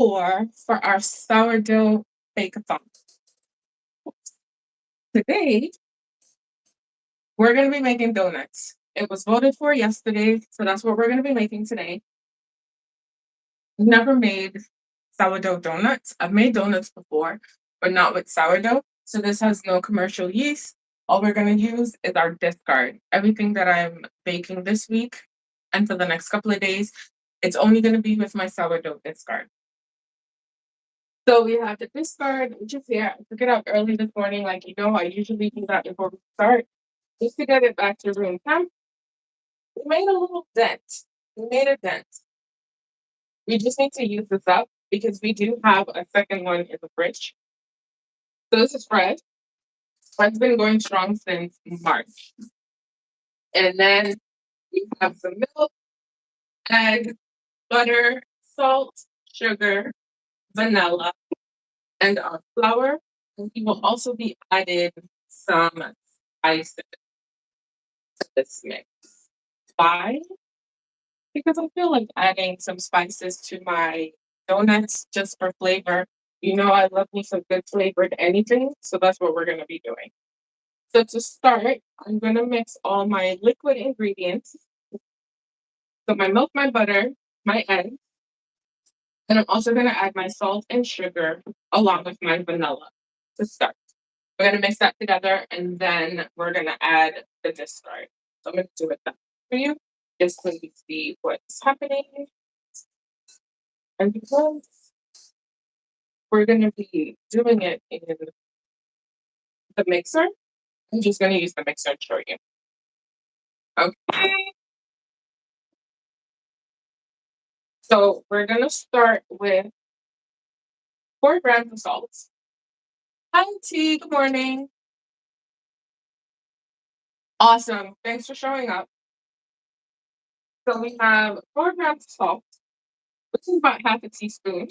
for our sourdough bake-a-thon. Today, we're going to be making donuts. It was voted for yesterday, so that's what we're going to be making today. I've never made sourdough donuts. I've made donuts before, but not with sourdough. So this has no commercial yeast. All we're going to use is our discard. Everything that I'm baking this week and for the next couple of days, it's only going to be with my sourdough discard. So we have the discard, which is here. I took it out early this morning, like you know, I usually do that before we start, just to get it back to room temp. We made a little dent. We made a dent. We just need to use this up because we do have a second one in the fridge. So this is Fred. Fred's been going strong since March. And then we have some milk, egg, butter, salt, sugar, vanilla, and our flour. And we will also be adding some spices to this mix. Why? Because I feel like adding some spices to my donuts just for flavor. You know, I love me some good flavored anything, so that's what we're going to be doing. So to start, I'm going to mix all my liquid ingredients. So my milk, my butter, my egg, and I'm also going to add my salt and sugar along with my vanilla to start. We're going to mix that together, and then we're going to add the discard. So I'm going to do it that for you, just so you see what's happening. And because we're going to be doing it in the mixer, I'm just going to use the mixer to show you. Okay. So we're going to start with 4 grams of salt. Hi, T. Good morning. Awesome. Thanks for showing up. So we have 4 grams of salt, which is about half a teaspoon.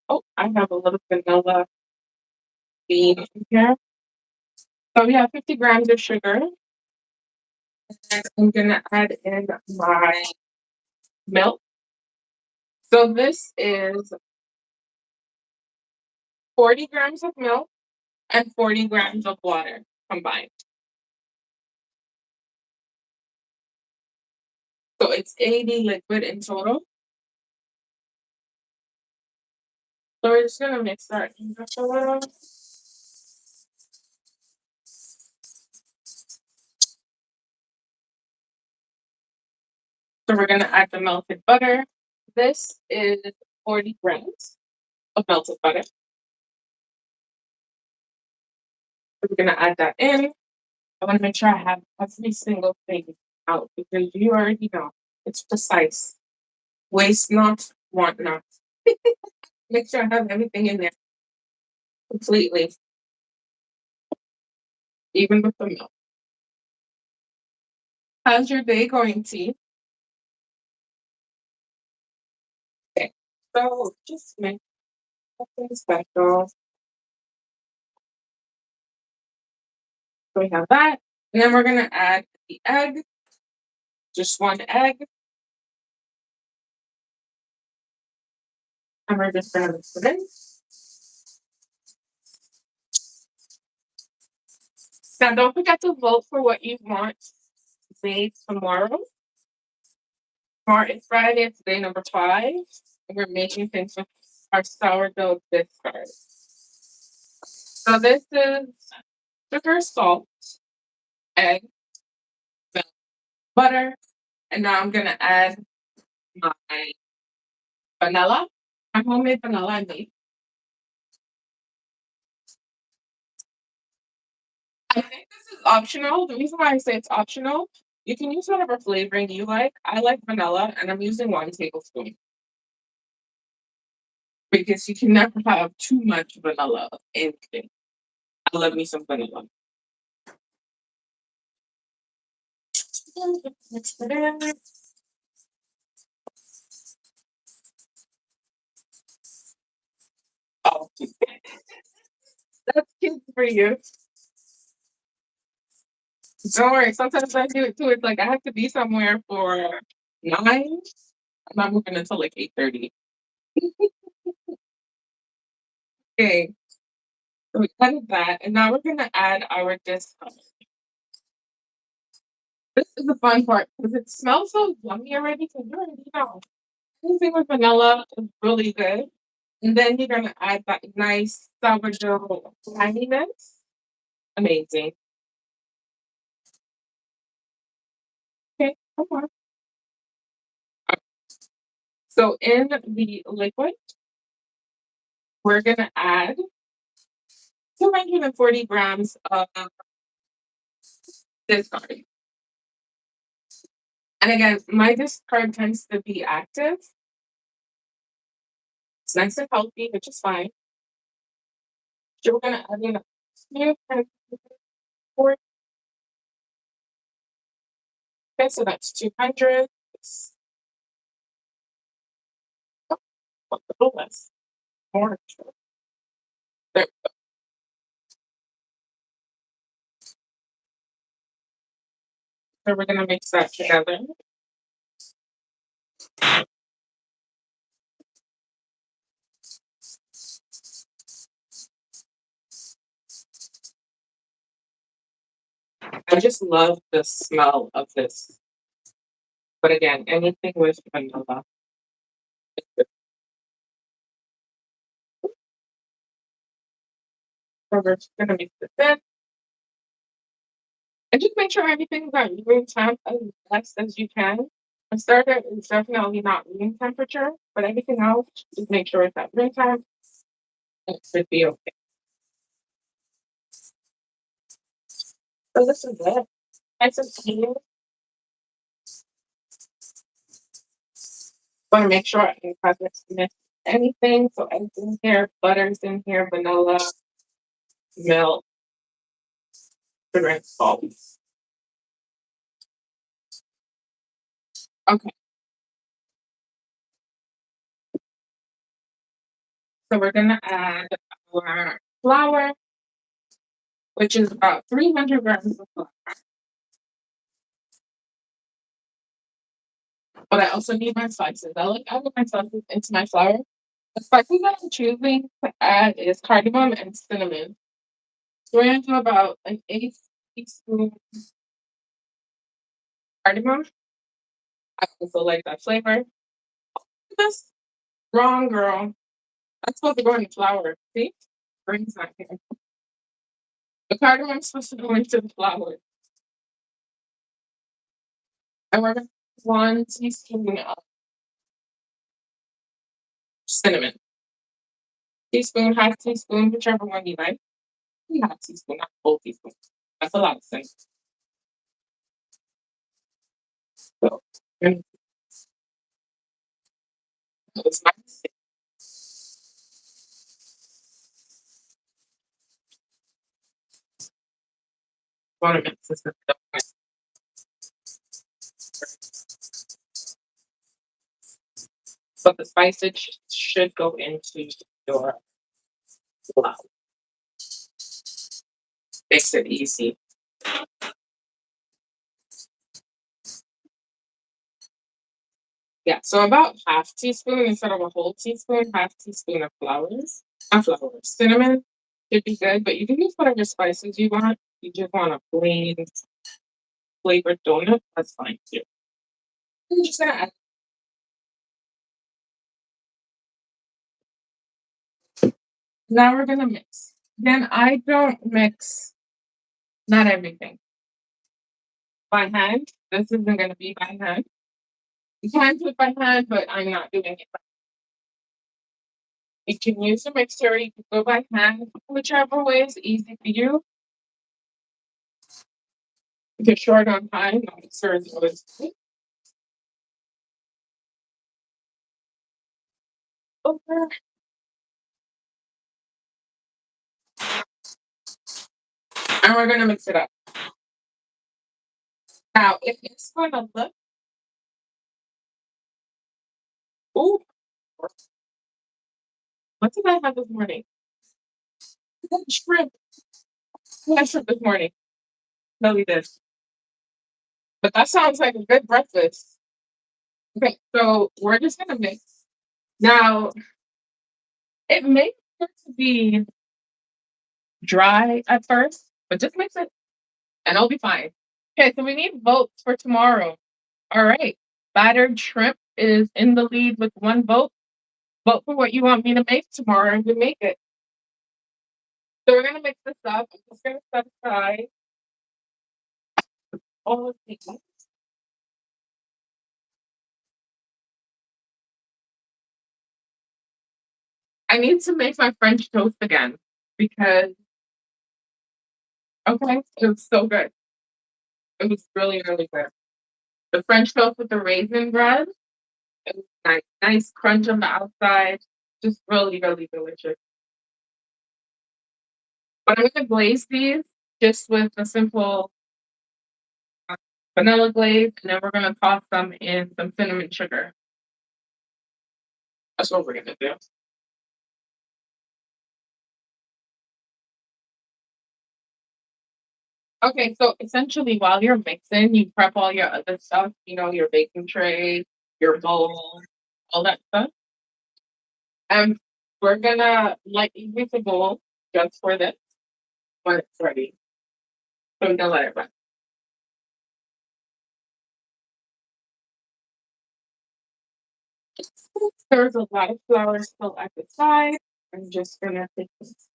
Oh, I have a little vanilla bean in here. So we have 50 grams of sugar. And I'm going to add in my milk. So this is 40 grams of milk and 40 grams of water combined. So it's 80 liquid in total. So we're just going to mix that in just a little. So we're going to add the melted butter. This is 40 grams of melted butter. So we're going to add that in. I want to make sure I have every single thing out because you already know it's precise. Waste not, want not. Make sure I have everything in there completely, even with the milk. How's your day going, T? Okay, so just make something special. So we have that. And then we're going to add the egg, just 1 egg. And we're just going to mix it in. Now, don't forget to vote for what you want made tomorrow. Tomorrow is Friday, it's day number 5. And we're making things with our sourdough discard. So this is sugar, salt, egg, milk, butter, and now I'm gonna add my vanilla, my homemade vanilla I made. I think this is optional. The reason why I say it's optional, you can use whatever flavoring you like. I like vanilla, and I'm using 1 tablespoon because you can never have too much vanilla in anything. I love me some vanilla. Mix it in. Oh, that's cute for you. Don't worry. Sometimes I do it too. It's like I have to be somewhere for 9. I'm not moving until like 8:30. Okay, so we added that, and now we're gonna add our discount. This is the fun part because it smells so yummy already. So you already know anything with vanilla is really good. And then you're gonna add that nice sourdough tanginess. Amazing. Okay, come on. So in the liquid, we're gonna add 240 grams of discard. And again, my discard tends to be active. It's nice and healthy, which is fine. So we're gonna add in a few kind of four. Okay, so that's 200. Oh, a little less. More. There. So we're gonna mix that together. I just love the smell of this. But again, anything with vanilla. So we're just gonna mix this in. And just make sure everything's at room temp as less as you can. A starter is definitely not room temperature, but everything else, just make sure it's at room temp. It should be okay. So this is it. Nice and clean. Want to make sure I haven't missed anything. So eggs in here, butter's in here, vanilla, milk, sugar, and salt. Okay, so we're gonna add our flour, which is about 300 grams of flour. But I also need my spices. I like adding my spices into my flour. The spices that I'm choosing to add is cardamom and cinnamon. So we're gonna do about an 8 teaspoon cardamom. I also like that flavor. This wrong girl. That's supposed to go in the flour. See? Brain's not here. The cardamom's supposed to go into the flour. And we're gonna 1 teaspoon of cinnamon. Teaspoon, half teaspoon, whichever one you like. Half teaspoon, not full teaspoon. That's a lot of cinnamon. So and it's my mistake. Want to mix this up. But the spices should go into your flour. Makes it easy. Yeah, so about half teaspoon instead of a whole teaspoon, half teaspoon of flowers. Not flowers. Cinnamon should be good, but you can use whatever spices you want. You just want a plain flavored donut, that's fine too. I'm just gonna add. Now we're gonna mix. Then I don't mix not everything by hand. This isn't gonna be by hand. You can do it by hand, but I'm not doing it. You can use a mixer, you can go by hand, whichever way is easy for you. If you're short on time, the mixer is always good. Over. And we're gonna mix it up. Now, if it's gonna look, ooh, what did I have this morning? I had shrimp. I had shrimp this morning. No, we did. But that sounds like a good breakfast. Okay, so we're just gonna mix. Now, it may it to be dry at first, but just mix it and it'll be fine. Okay, so we need votes for tomorrow. All right. Battered shrimp is in the lead with one vote. Vote for what you want me to make tomorrow and we make it. So we're gonna mix this up. I'm just gonna set aside all of these. I need to make my French toast again because okay, it was so good. It was really, really good. The French toast with the raisin bread. It was nice, nice crunch on the outside. Just really, really delicious. But I'm gonna glaze these just with a simple vanilla glaze, and then we're gonna toss them in some cinnamon sugar. That's what we're gonna do. Okay, so essentially while you're mixing, you prep all your other stuff, your baking tray, your bowl, all that stuff. And we're gonna use a bowl just for this when it's ready. So we're gonna let it run. There's a lot of flour still at the side. I'm just gonna take this.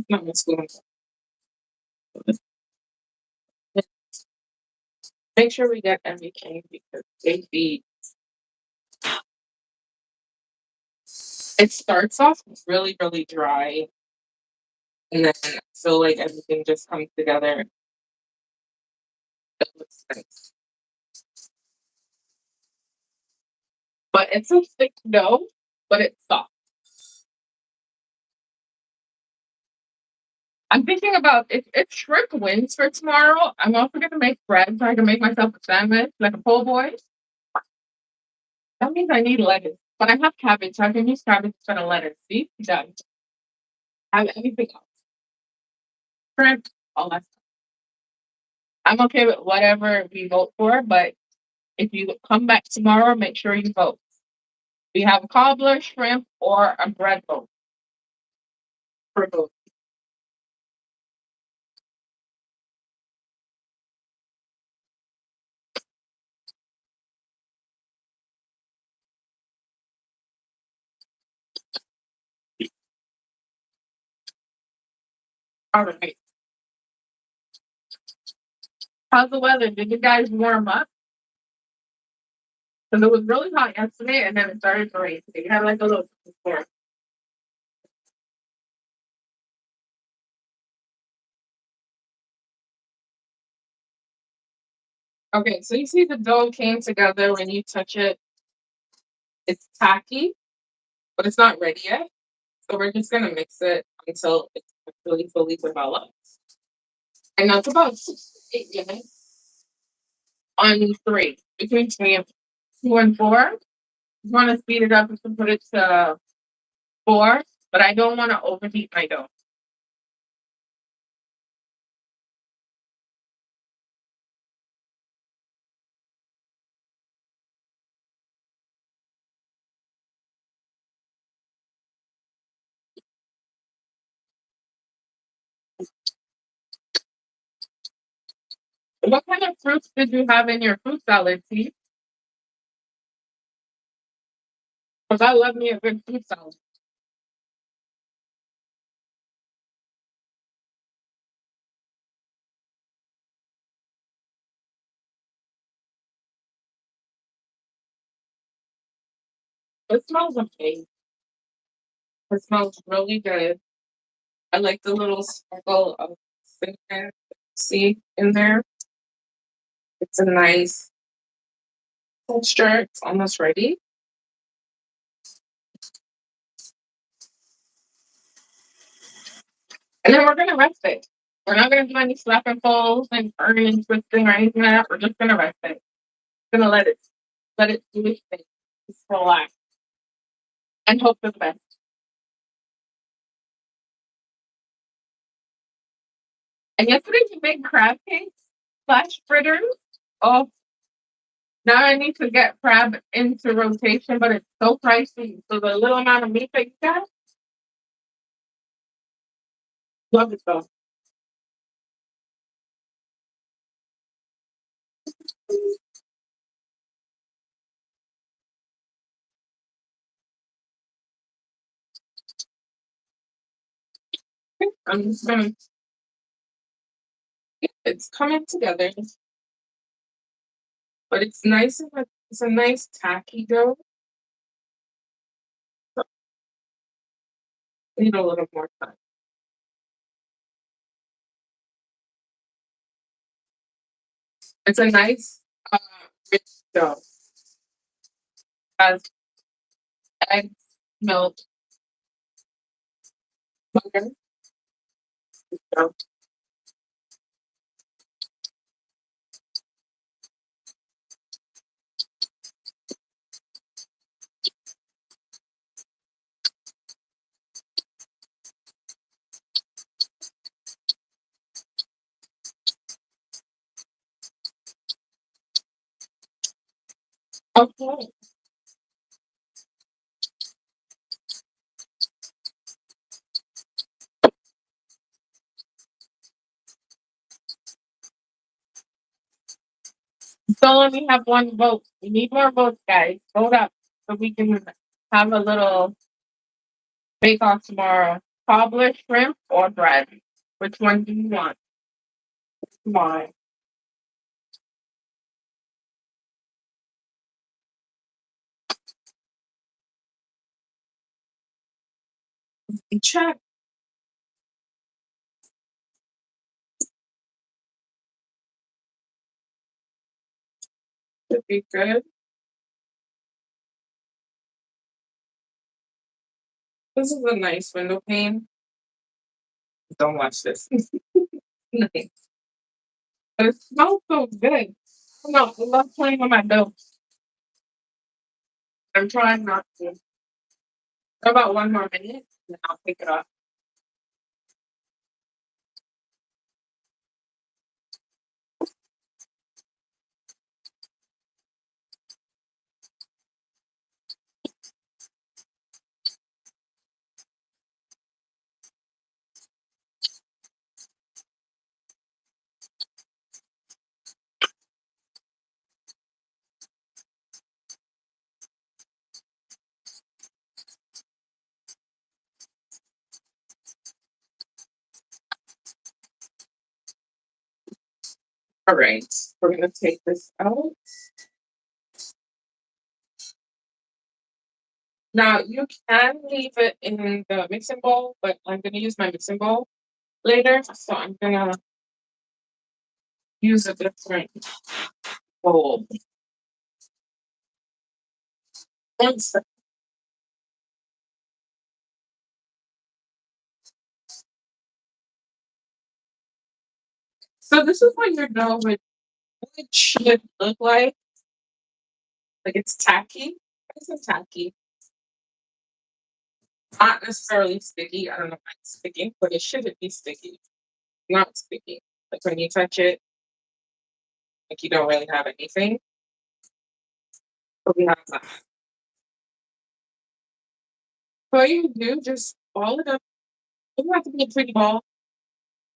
Not my spoon. Make sure we get everything because it starts off really, really dry, and then so like everything just comes together. It looks nice. But it's a thick dough, but it's soft. I'm thinking about if shrimp wins for tomorrow, I'm also gonna make bread so I can make myself a sandwich, like a po' boy. That means I need lettuce. But I have cabbage, so I can use cabbage instead of lettuce. See? Done. Have anything else. Shrimp, all that stuff. I'm okay with whatever we vote for, but if you come back tomorrow, make sure you vote. We have cobbler, shrimp, or a bread boat for both. All right. How's the weather? Did you guys warm up? Because it was really hot yesterday and then it started to rain. So you had like a little storm. Okay, so you see the dough came together when you touch it. It's tacky, but it's not ready yet. So we're just gonna mix it until it's really fully developed. And that's about 6 to 8 minutes on three, between two and four. You want to speed it up, you can put it to four, but I don't want to overheat my dough. What kind of fruits did you have in your fruit salad, T? Because I love me a good fruit salad. It smells amazing. It smells really good. I like the little sprinkle of cinnamon seed in there. It's a nice texture. It's almost ready. And then we're gonna rest it. We're not gonna do any slap and folds and turning and twisting or anything like that. We're just gonna rest it. Gonna let it do its thing. Just relax and hope for the best. And yesterday we made crab cakes slash fritters. Oh, now I need to get crab into rotation, but it's so pricey. So the little amount of meat that you got, Love it though. I'm just gonna. It's coming together, but it's nice and it's a nice tacky dough. So I need a little more time. It's a nice rich dough. Has eggs, milk, butter. So, okay. So let me have one vote. We need more votes, guys. Vote up so we can have a little bake off tomorrow. Cobbler shrimp or bread? Which one do you want? Tomorrow. Check. Should be good. This is a nice window pane. Don't watch this. Nice. But it smells so good. No, I love playing with my dough. I'm trying not to. About one more minute, and I'll pick it up. All right, we're gonna take this out. Now you can leave it in the mixing bowl, but I'm gonna use my mixing bowl later, so I'm gonna use a different bowl. One sec. So this is what your dough would should look like. Like it's tacky. It's a tacky. Not necessarily sticky. I don't know if it's sticky, but it shouldn't be sticky. Not sticky. Like when you touch it, like you don't really have anything. But we have that. So you do just ball it up. It doesn't have to be a pretty ball.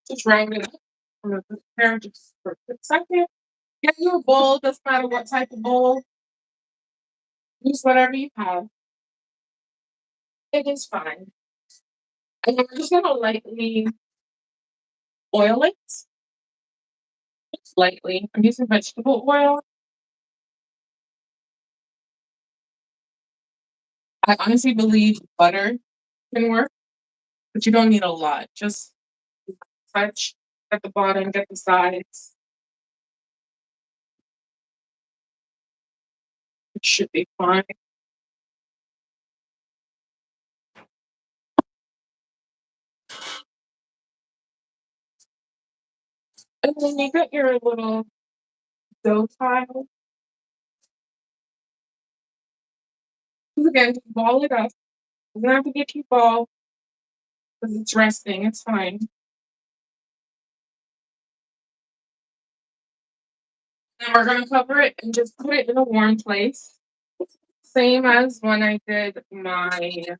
Just round it up. I'm gonna put it there just for a quick second. Get your bowl, doesn't matter what type of bowl. Use whatever you have. It is fine. And then we're just gonna lightly oil it. Just lightly. I'm using vegetable oil. I honestly believe butter can work, but you don't need a lot. Just touch at the bottom, get the sides. It should be fine. And then you get your little dough tile. Again, just ball it up. You don't have to get too ball because it's resting. It's fine. And we're gonna cover it and just put it in a warm place. Same as when I did my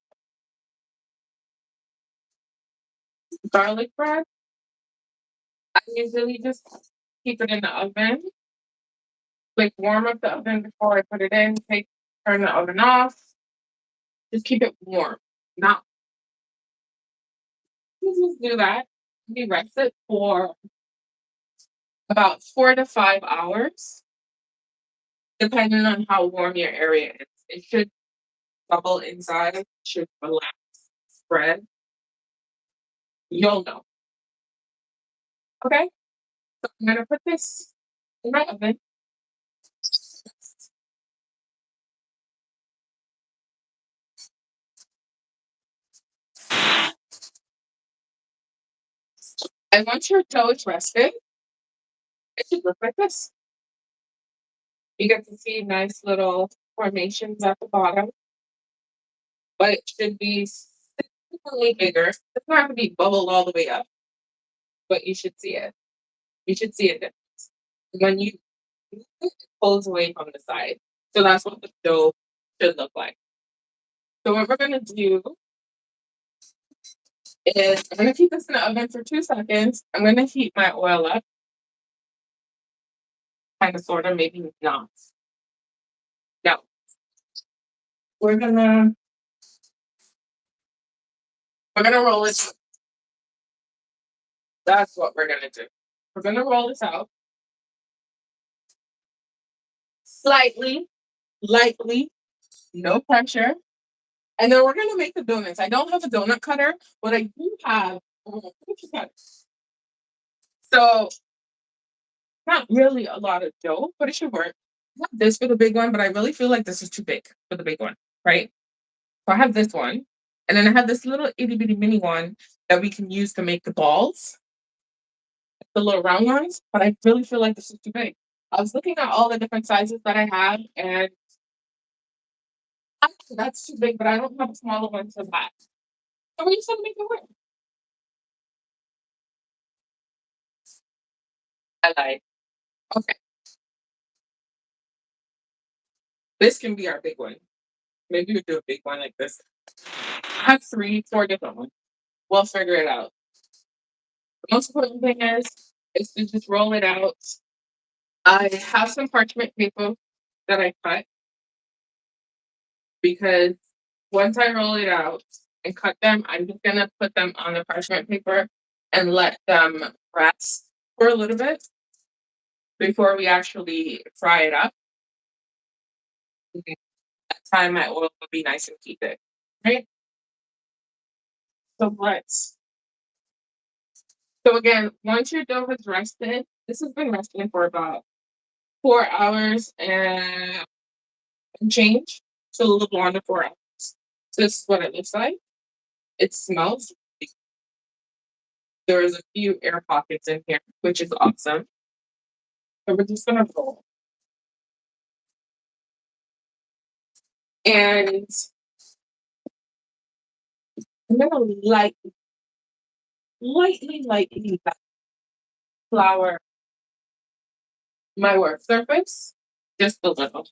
Garlic bread, I usually just keep it in the oven, like warm up the oven before I put it in, turn the oven off, just keep it warm. Not just do that. We rest it for about 4 to 5 hours, depending on how warm your area is. It should bubble inside, it should relax, spread. You'll know. Okay? So I'm gonna put this in my oven. And once your dough is rested, it should look like this. You get to see nice little formations at the bottom, but it should be significantly bigger. It's not have to be bubbled all the way up, but you should see it. You should see a difference. When you it pulls away from the side. So that's what the dough should look like. So what we're gonna do is I'm gonna keep this in the oven for 2 seconds. I'm gonna heat my oil up, kind of sort of, maybe not. Now we're gonna we're gonna roll it. That's what we're gonna do. We're gonna roll this out slightly, lightly, no pressure. And then we're gonna make the donuts. I don't have a donut cutter, but I do have cookie cutters. So not really a lot of dough, but it should work. I have this for the big one, but I really feel like this is too big for the big one, right? So I have this one, and then I have this little itty bitty mini one that we can use to make the balls, the little round ones. But I really feel like this is too big. I was looking at all the different sizes that I have, and actually that's too big, but I don't have a smaller one for that. So we just gonna make it work. I like. Okay, this can be our big one. Maybe we do a big one like this. I have 3, 4 different ones. We'll figure it out. The most important thing is to just roll it out. I have some parchment paper that I cut because once I roll it out and cut them, I'm just gonna put them on the parchment paper and let them rest for a little bit before we actually fry it up. Mhm. That time my oil will be nice and heated. Right? So let's so again, once your dough has rested, this has been resting for about 4 hours and change. So a little under 4 hours. So this is what it looks like. It smells. There is a few air pockets in here, which is awesome. So we're just gonna roll. And I'm gonna lightly flour my work surface, just a little.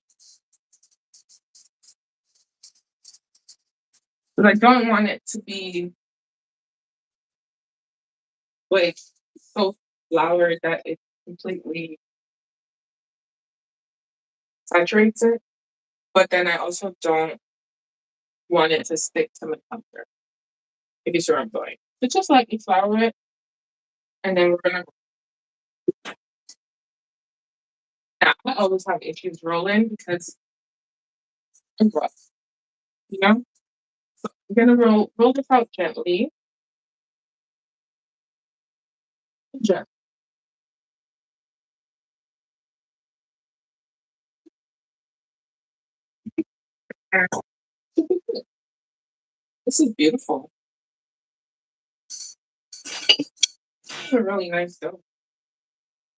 But I don't want it to be like so floured that it completely saturates it. But then I also don't want it to stick to my comfort. If you see where I'm going. So just lightly flour it, and then we're gonna. Now, I always have issues rolling because I'm rough, you know. I'm gonna roll this out gently. Gently. This is beautiful. It's a really nice dough.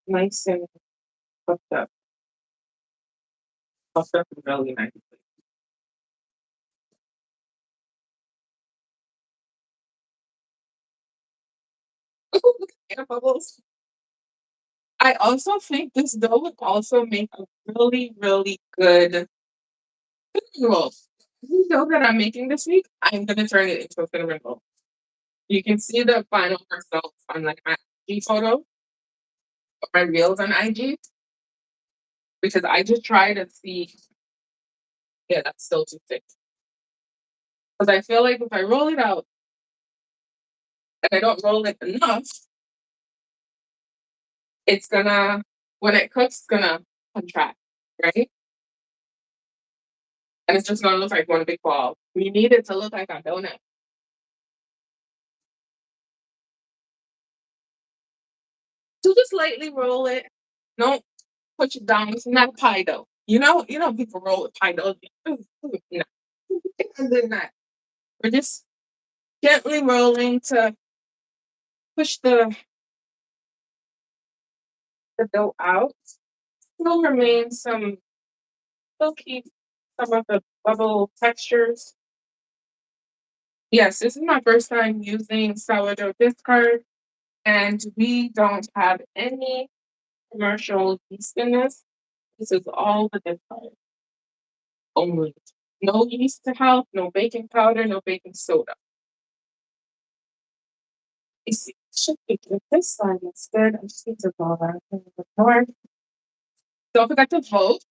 Nice and puffed up. Puffed up really nice. Look at air bubbles. I also think this dough would also make a really, really good cinnamon roll. The dough that I'm making this week, I'm gonna turn it into a cinnamon roll. You can see the final results on like my IG photo, my reels on IG, because I just try to see. Yeah, that's still too thick. Because I feel like if I roll it out and I don't roll it enough, it's gonna when it cooks, it's gonna contract, right? And it's just gonna look like one big ball. We need it to look like a donut. So just lightly roll it. Don't push it down. It's not a pie dough. People roll with pie dough. No, I'm doing that. We're just gently rolling to push the dough out. Still remain some. Still keep some of the bubble textures. Yes, this is my first time using sourdough discard, and we don't have any commercial yeast in this. This is all the discard only. No yeast to help, no baking powder, no baking soda. You see, should be good this side instead. I just need to go around a little bit more. Don't forget to vote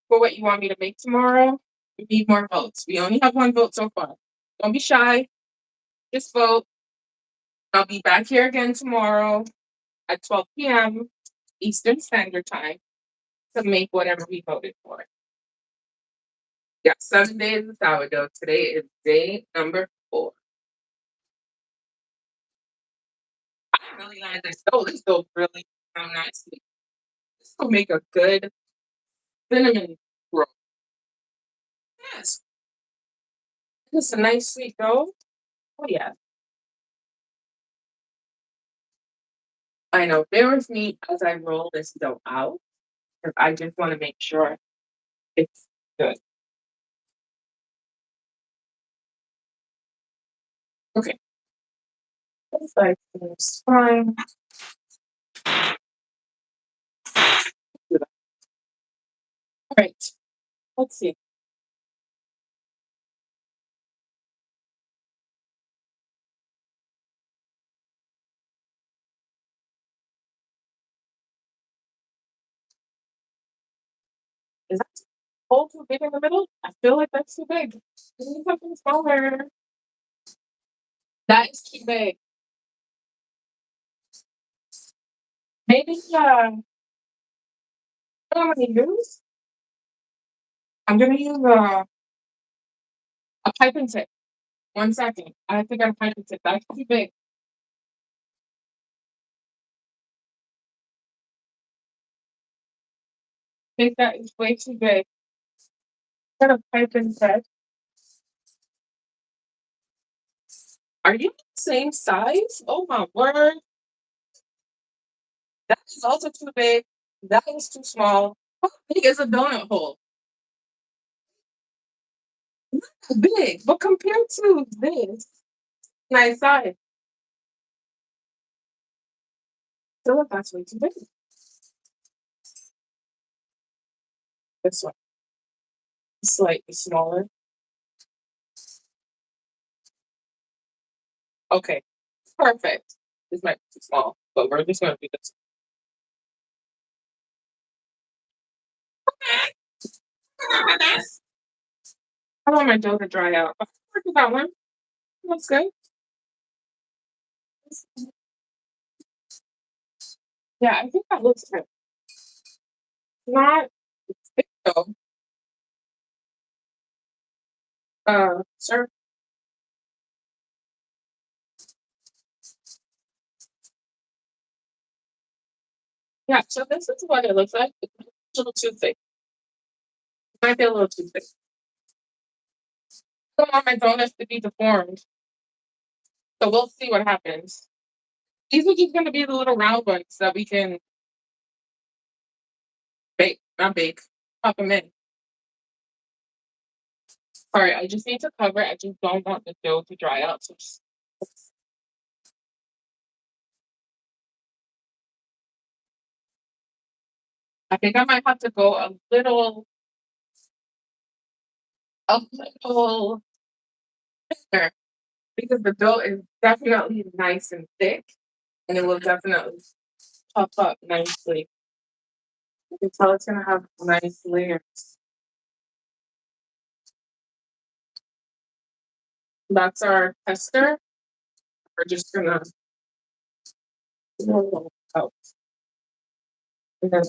for what you want me to make tomorrow. We need more votes. We only have one vote so far. Don't be shy. Just vote. I'll be back here again tomorrow at 12 p.m. Eastern Standard Time to make whatever we voted for. Yeah, 7 days of sourdough. Today is day number 4. I really like this dough. This dough really sound nicely. This will make a good cinnamon roll. Yes, it's a nice sweet dough. Oh yeah, I know. Bear with me as I roll this dough out because I just want to make sure it's good. Okay, looks like it's fine. All right, let's see. Is that hole too big in the middle? I feel like that's too big. We need something smaller. That is too big. Maybe what I'm gonna use? I'm gonna use a piping tip. 1 second. I have to get a piping tip. That's too big. I think that is way too big. Get a piping tip. Are you the same size? Oh my word. That is also too big. That is too small. How big is a donut hole? Not big, but compared to this, nice size. Feel like that's way too big. This one, slightly smaller. Okay, perfect. This might be too small, but we're just gonna do this. I want my dough to dry out. Work with that one. Looks good. Yeah, I think that looks good. Not thick though. Sir. Yeah, so this is what it looks like. It's a little too thick. It might be a little too thick. I don't want my donuts to be deformed. So we'll see what happens. These are just gonna be the little round ones that we can bake, not bake, pop them in. Sorry, I just need to cover it. I just don't want the dough to dry out. So I think I might have to go a little thinner because the dough is definitely nice and thick, and it will definitely puff up nicely. You can tell it's gonna have nice layers. That's our tester. We're just gonna out. And then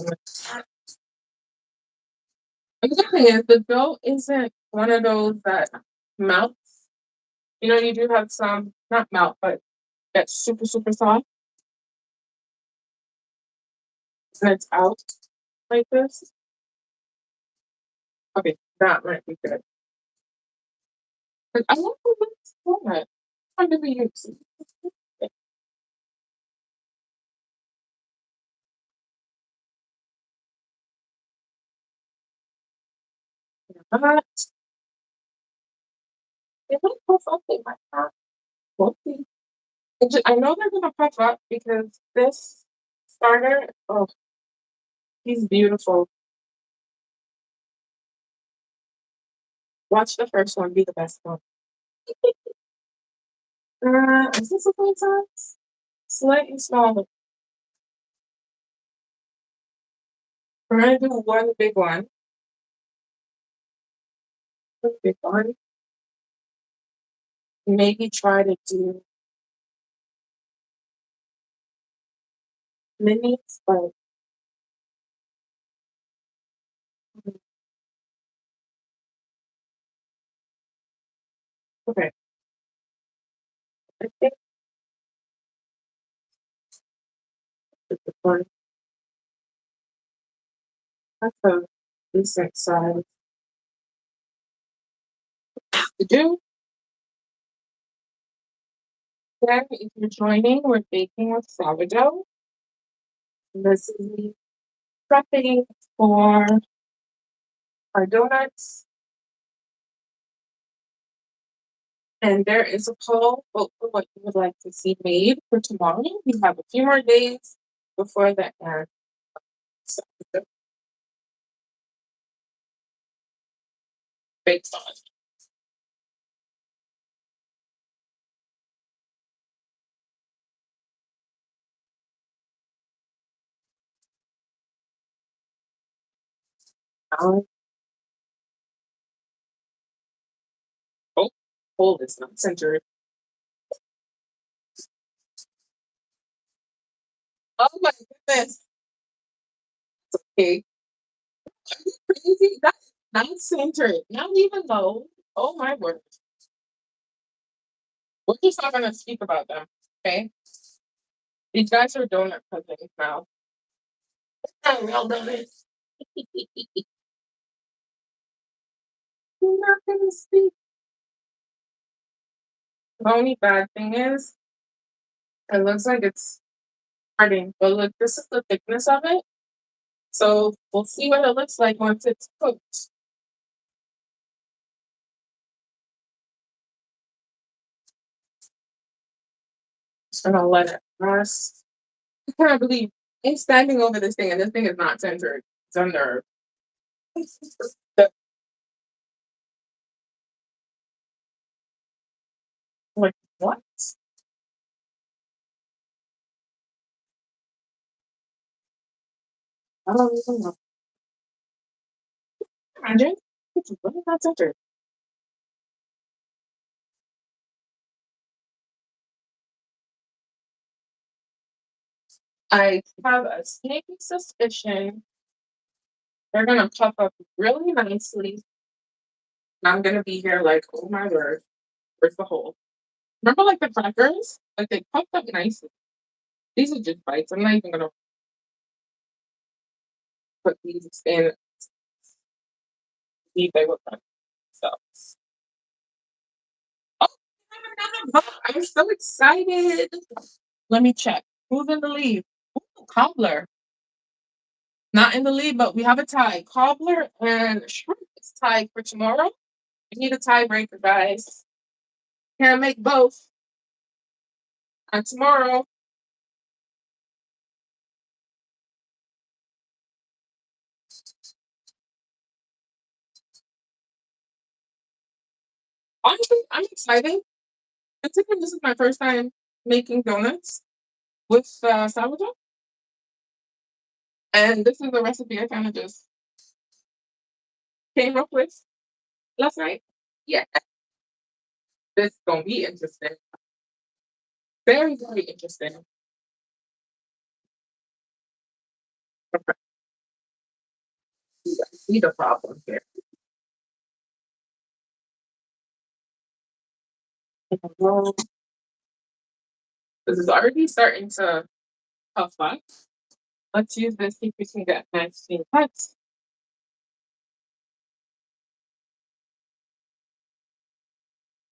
the good thing is the dough isn't one of those that melts. You know, you do have some not melt, but that's super, super soft and it's out like this. Okay, that might be good. But I want to donut. I never use it. Not. They might puff up, they might not. We'll see. I know they're gonna puff up because this starter, oh, he's beautiful. Watch the first one be the best one. Is this a full size? Slightly smaller. We're gonna do one big one. One big one. Maybe try to do minis, but okay. I think it's the one. That's a decent size to do. Then, if you're joining, we're baking with sourdough. This is me prepping for our donuts. And there is a poll. Vote for what you would like to see made for tomorrow. We have a few more days before the end. So, based on oh, poll is not centered. Oh my goodness. Okay. Crazy. That's not centered. Not even though. Oh my word. We're just not gonna speak about them. Okay. These guys are donut cousins now. Not real donuts. We're not gonna speak. The only bad thing is it looks like it's hardening, but look, this is the thickness of it. So we'll see what it looks like once it's cooked. Just gonna let it rest. I can't believe I'm standing over this thing and this thing is not centered. It's under. The, like what? I don't even know. Imagine it's really not centered. I have a sneaky suspicion they're gonna puff up really nicely. And I'm gonna be here like, oh my word, where's the hole? Remember like the crackers? Like they puffed up nicely. These are just bites. I'm not even gonna put these in. See if they look like themselves. Oh, I'm so excited. Let me check. Who's in the lead? Ooh, cobbler. Not in the lead, but we have a tie. Cobbler and shrimp is tied for tomorrow. We need a tiebreaker, guys. Can't make both. And tomorrow, honestly, I'm excited. Considering this is my first time making donuts with sourdough, and this is a recipe I kind of just came up with last night. Yeah, this is gonna be interesting. Very, very interesting. Okay, see the problem here. Well, this is already starting to puff up. Let's use this, see if we can get nice clean cuts.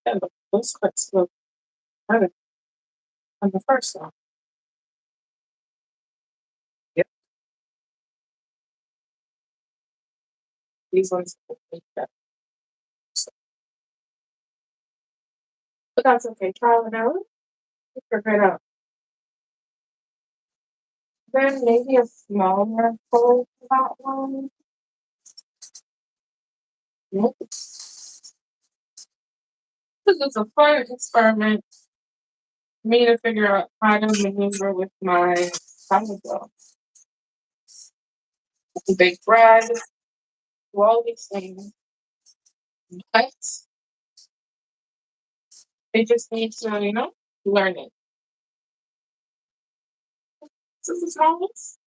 And those cuts look better than the first one. Yep, these ones look better. But that's okay. Trial and error. Figure it out. Then maybe a smaller hole for that one. Nope. This is a fun experiment for me to figure out how to maneuver with my sourdough. Bake bread, do all these things. But they just need to, learn it. This is the smallest.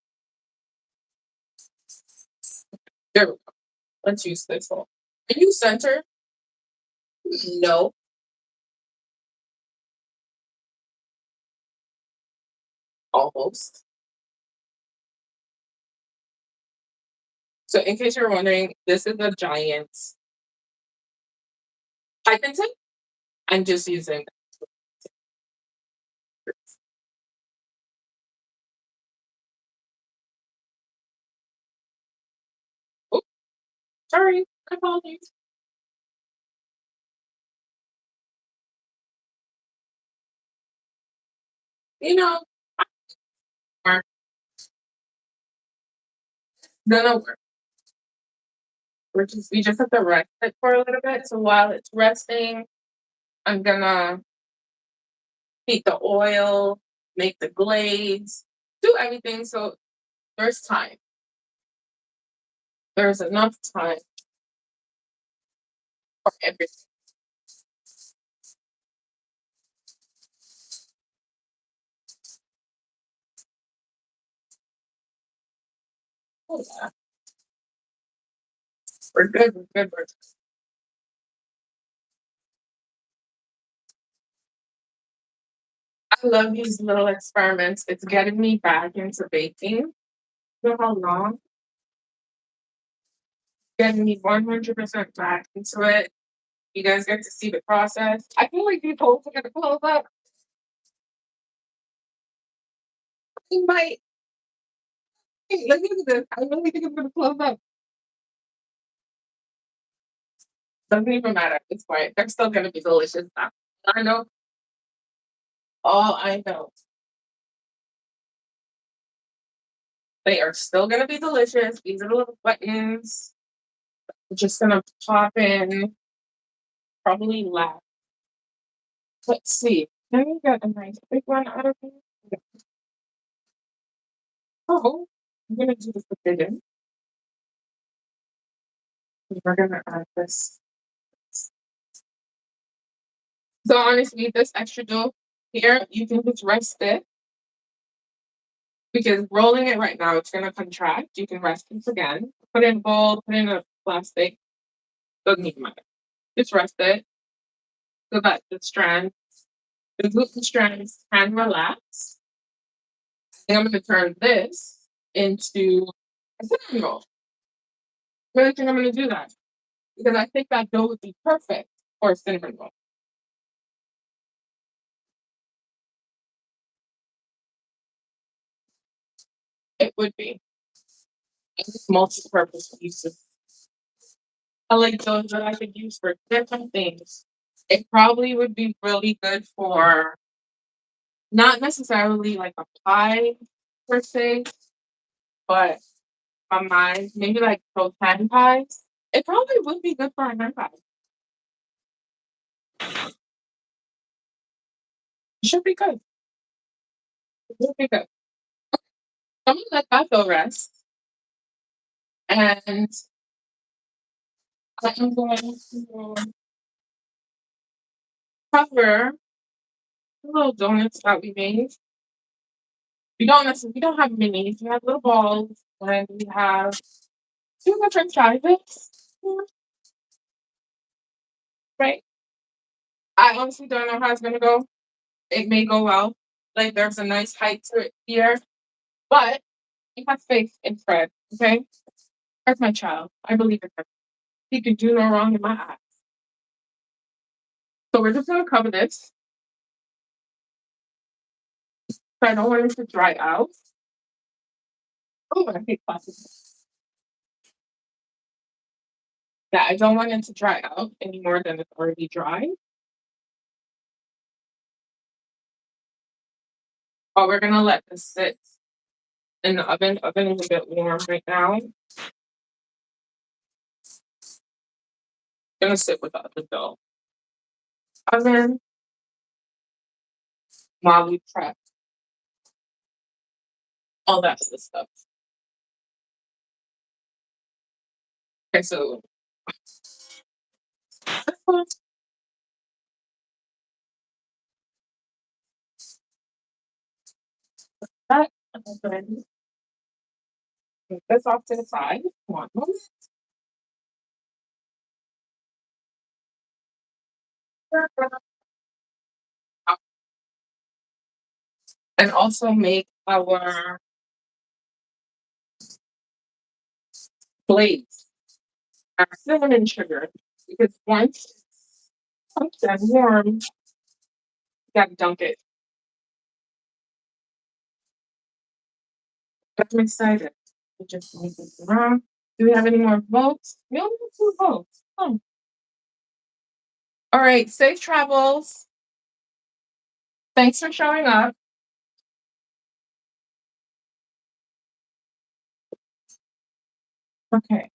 There we go. Let's use this one. Are you center? No, almost. So in case you're wondering, this is a giant piping tip. I'm just using. Oh, sorry. Apologies. You know, we're gonna work. We just have to rest it for a little bit. So while it's resting, I'm gonna heat the oil, make the glaze, do everything. So there's time. There's enough time for everything. Oh, yeah. We're good. We're good. We're good. I love these little experiments. It's getting me back into baking. You know how long? Getting me 100% back into it. You guys get to see the process. I feel like these holes are gonna close up. It might. Hey, let me look at this. I really think it's gonna close up. Doesn't even matter at this point. They're still gonna be delicious. I know. All I know. They are still gonna be delicious. These are the little buttons. We're just gonna pop in probably last. Let's see. Can we get a nice big one out of here? Oh, I'm gonna do this precision. We're gonna add this. So honestly, this extra dough here, you can just rest it because rolling it right now, it's gonna contract. You can rest this again. Put it in a bowl, put it in a plastic. Doesn't even matter. Just rest it so that the gluten strands can relax. And I'm gonna turn this into a cinnamon roll. I really think I'm gonna do that because I think that dough would be perfect for a cinnamon roll. It would be. It's multi-purpose pieces. I like those that I could use for different things. It probably would be really good for not necessarily like a pie per se, but my mind, maybe like those hand pies. It probably would be good for a hand pie. It should be good. It should be good. I'm gonna let that go rest, and I am going to cover the little donuts that we made. We don't have minis. We have little balls, and we have two different sizes. Right. I honestly don't know how it's gonna go. It may go well. Like there's a nice height to it here, but I have faith in Fred. Okay, that's my child. I believe in him. He can do no wrong in my eyes. So we're just gonna cover this. So I don't want it to dry out. Oh, I hate plastic. Yeah, I don't want it to dry out any more than it's already dry. But we're gonna let this sit in the oven. The oven is a bit warm right now. Gonna sit without the dough. Oven while we prep all that other stuff. Okay, so that and then take this off to the side. One moment. And also make our glaze, our cinnamon sugar, because once it's cooked and warm, you gotta dunk it. I'm excited. We just move this around. Do we have any more votes? We only have 2 votes. Oh. All right, safe travels. Thanks for showing up. Okay.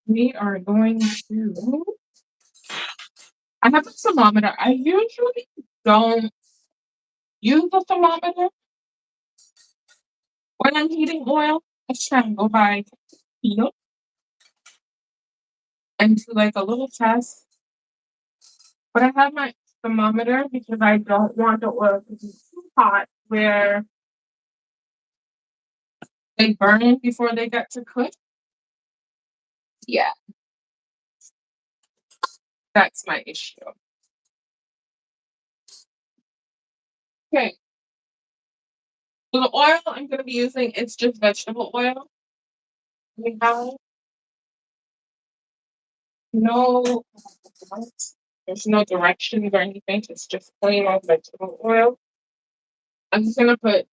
We are going to. I have a thermometer. I usually don't use a thermometer when I'm heating oil. I just try and go by feel and do like a little test. But I have my thermometer because I don't want the oil to be too hot where they burn before they get to cook. Yeah, that's my issue. Okay, so the oil I'm going to be using, it's just vegetable oil. We have no, there's no directions or anything. It's just plain old vegetable oil. I'm just gonna put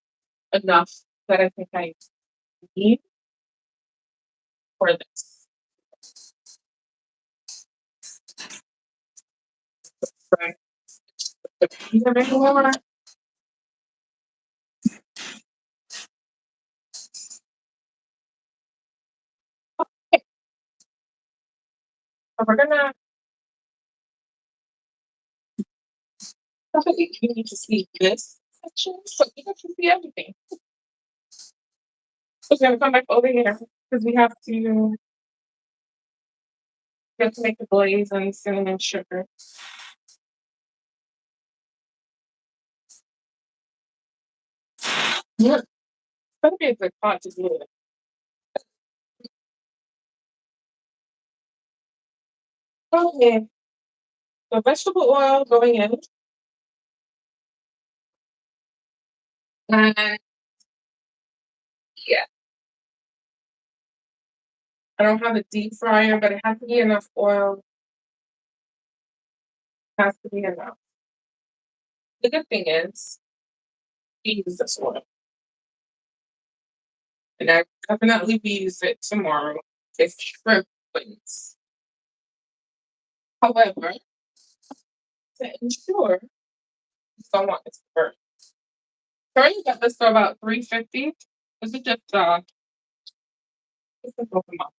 enough that I think I need for this. Right. Okay, so we're gonna probably you need to see this section so you can see everything. So we're gonna come back over here because we have to make the glaze and cinnamon sugar. Yeah, it's gonna be a good pot to do it. Okay, so vegetable oil going in, and yeah, I don't have a deep fryer, but it has to be enough oil. It has to be enough. The good thing is, we use this oil, and I definitely will use it tomorrow if shrimp wins. However, to ensure you don't want it to burn. Currently got this for about 350. This is just a Pokemon.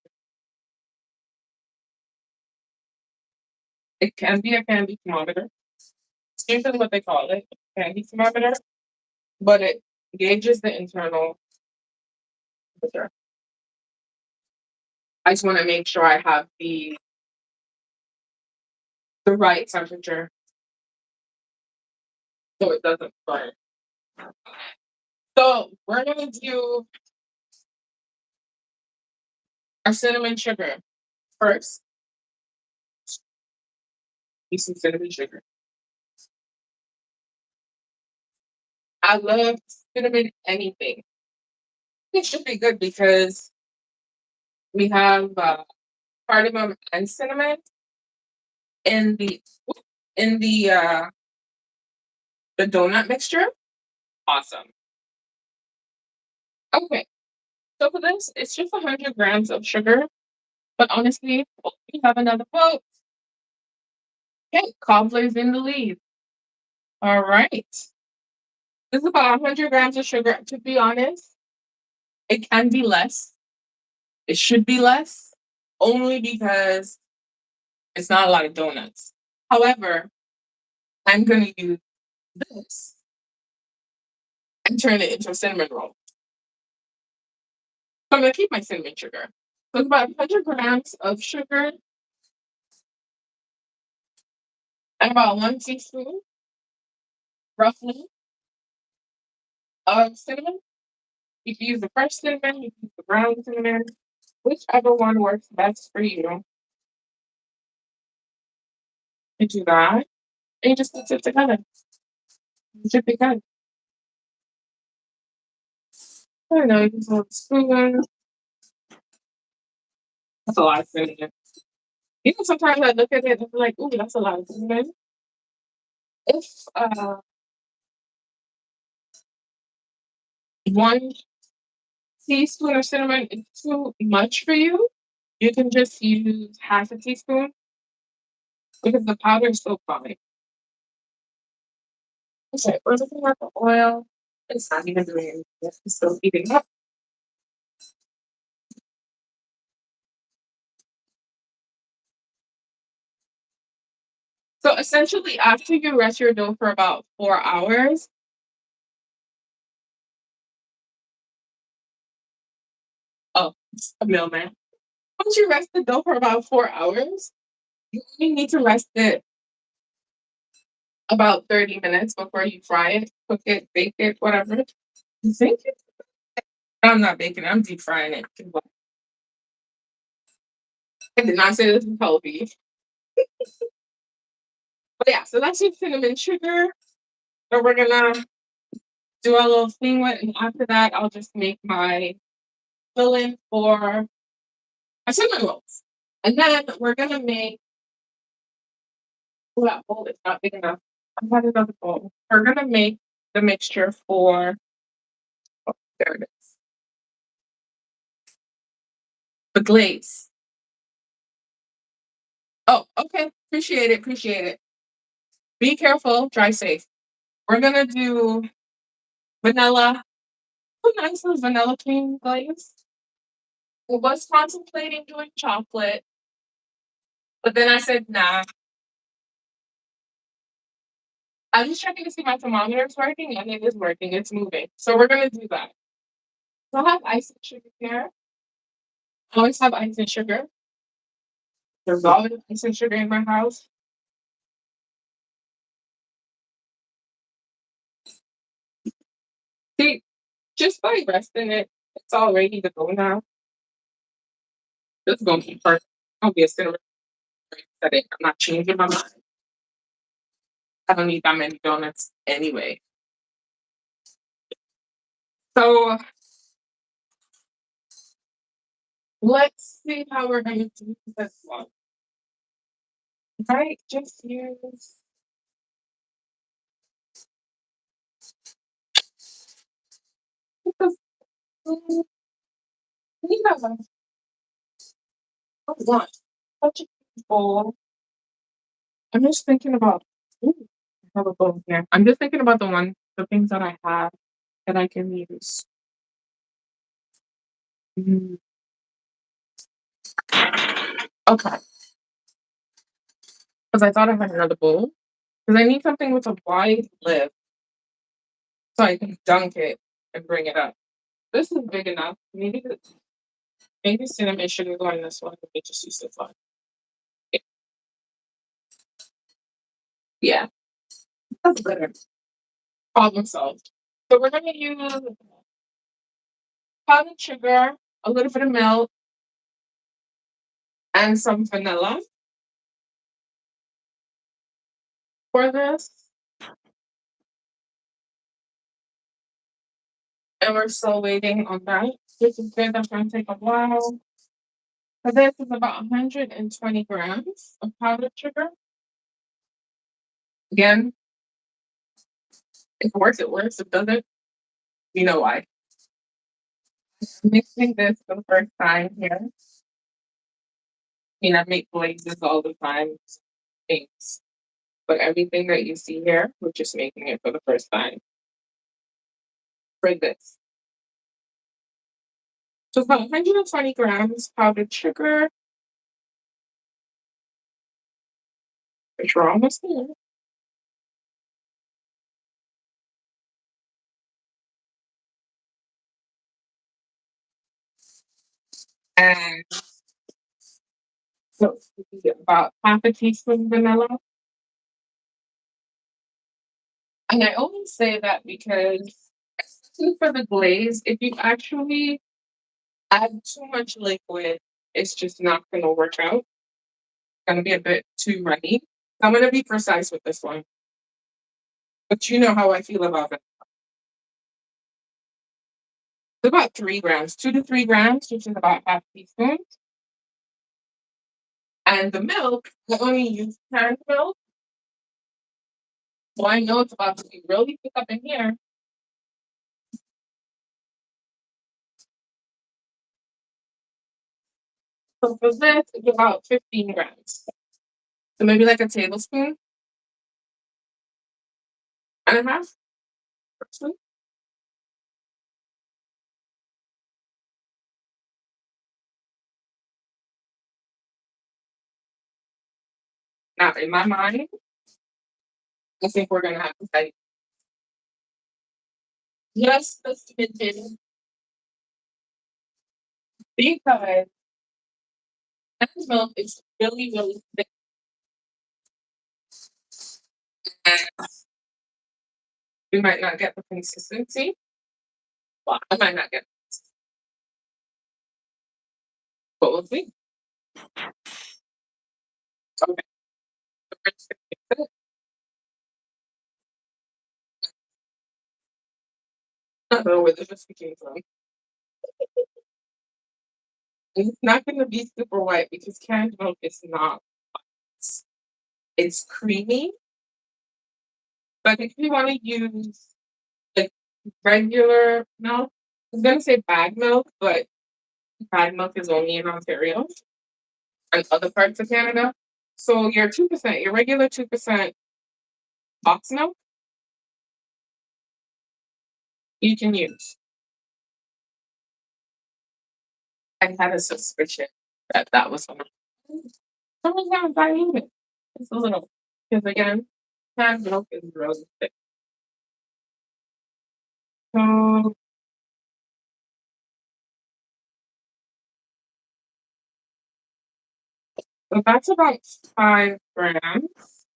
It can be a candy thermometer. It's usually what they call it, candy thermometer, but it gauges the internal temperature. I just want to make sure I have the right temperature so it doesn't burn. So we're gonna do our cinnamon sugar first. Use some cinnamon sugar. I love cinnamon anything. It should be good because we have cardamom and cinnamon in the donut mixture. Awesome. Okay, so for this, it's just 100 grams of sugar. But honestly, we have another quote. Okay, cobbler's in the lead. All right. This is about 100 grams of sugar. To be honest, it can be less. It should be less, only because it's not a lot of donuts. However, I'm going to use this and turn it into a cinnamon roll. So I'm going to keep my cinnamon sugar. So it's about 100 grams of sugar and about 1 teaspoon, roughly, of cinnamon. You can use the fresh cinnamon, you can use the brown cinnamon, whichever one works best for you. You do that, and you just mix it together. It should be good. I don't know, you can use a spoon. That's a lot of cinnamon. Even sometimes I look at it and I'm like, ooh, that's a lot of cinnamon. If 1 teaspoon of cinnamon is too much for you, you can just use half a teaspoon because the powder is so fine. Okay, we're looking at the oil. It's not even doing anything. It's still heating up. So essentially, after you rest your dough for about 4 hours, oh, it's a mailman. Once you rest the dough for about 4 hours, you only need to rest it about 30 minutes before you fry it, cook it, bake it, whatever. You think it? I'm not baking it, I'm deep frying it. I did not say this was healthy. But yeah, so that's your cinnamon sugar. So we're gonna do our little thing with, and after that, I'll just make my filling for my cinnamon rolls. And then we're gonna make, oh, that bowl is not big enough. I had another bowl. We're gonna make the mixture for, oh, there it is, the glaze. Oh, okay. Appreciate it. Appreciate it. Be careful. Drive safe. We're gonna do vanilla. A nice little vanilla cream glaze. I was contemplating doing chocolate, but then I said, nah. I was checking to see my thermometer is working, and it is working. It's moving. So we're gonna do that. So I have ice and sugar here. I always have ice and sugar. There's always ice and sugar in my house. See, just by resting it, it's all ready to go now. This is gonna be perfect. I'll be a cinnamon setting. I'm not changing my mind. I don't need that many donuts anyway. So let's see how we're gonna do this one. Right? Just use this. Yeah, one. Such a cute bowl. I'm just thinking about. Ooh, I have a bowl here. I'm just thinking about the things that I have that I can use. Mm, okay. because I thought I had another bowl. Because I need something with a wide lid so I can dunk it and bring it up. This is big enough. Maybe cinnamon shouldn't go in this one. Let me just use this one. Yeah, that's better. Problem solved. So we're gonna use powdered sugar, a little bit of milk, and some vanilla for this. And we're still waiting on that. This is good. That's gonna take a while. So this is about 120 grams of powdered sugar. Again, if it works, it works. If it doesn't, you know why. Mixing this for the first time here. I mean, I make glazes all the time, things. But everything that you see here, we're just making it for the first time for this. So about 120 grams powdered sugar, which we're almost there. And so we can get about half a teaspoon vanilla. And I only say that because, especially for the glaze, if you actually add too much liquid, it's just not going to work out. It's going to be a bit too runny. I'm going to be precise with this one, but you know how I feel about it. It's about 3 grams, 2 to 3 grams, which is about half a teaspoon. And the milk, I only use canned milk. So I know it's about to be really thick up in here. So for this, it's about 15 grams. So maybe like a tablespoon and a half. Now, in my mind, I think we're gonna have to say just a smidgen because canned milk is really, really thick and we might not get the consistency. Well, I might not get, but we'll see. Okay. I don't know where this came from. And it's not gonna be super white because canned milk is not. It's creamy, but if you want to use like regular milk, I was gonna say bag milk, but bag milk is only in Ontario and other parts of Canada. So your 2%, your regular 2% box milk, you can use. I had a suspicion that that was one of someone's gonna buy it. It's a little because again, canned milk is really thick. So so that's about 5 grams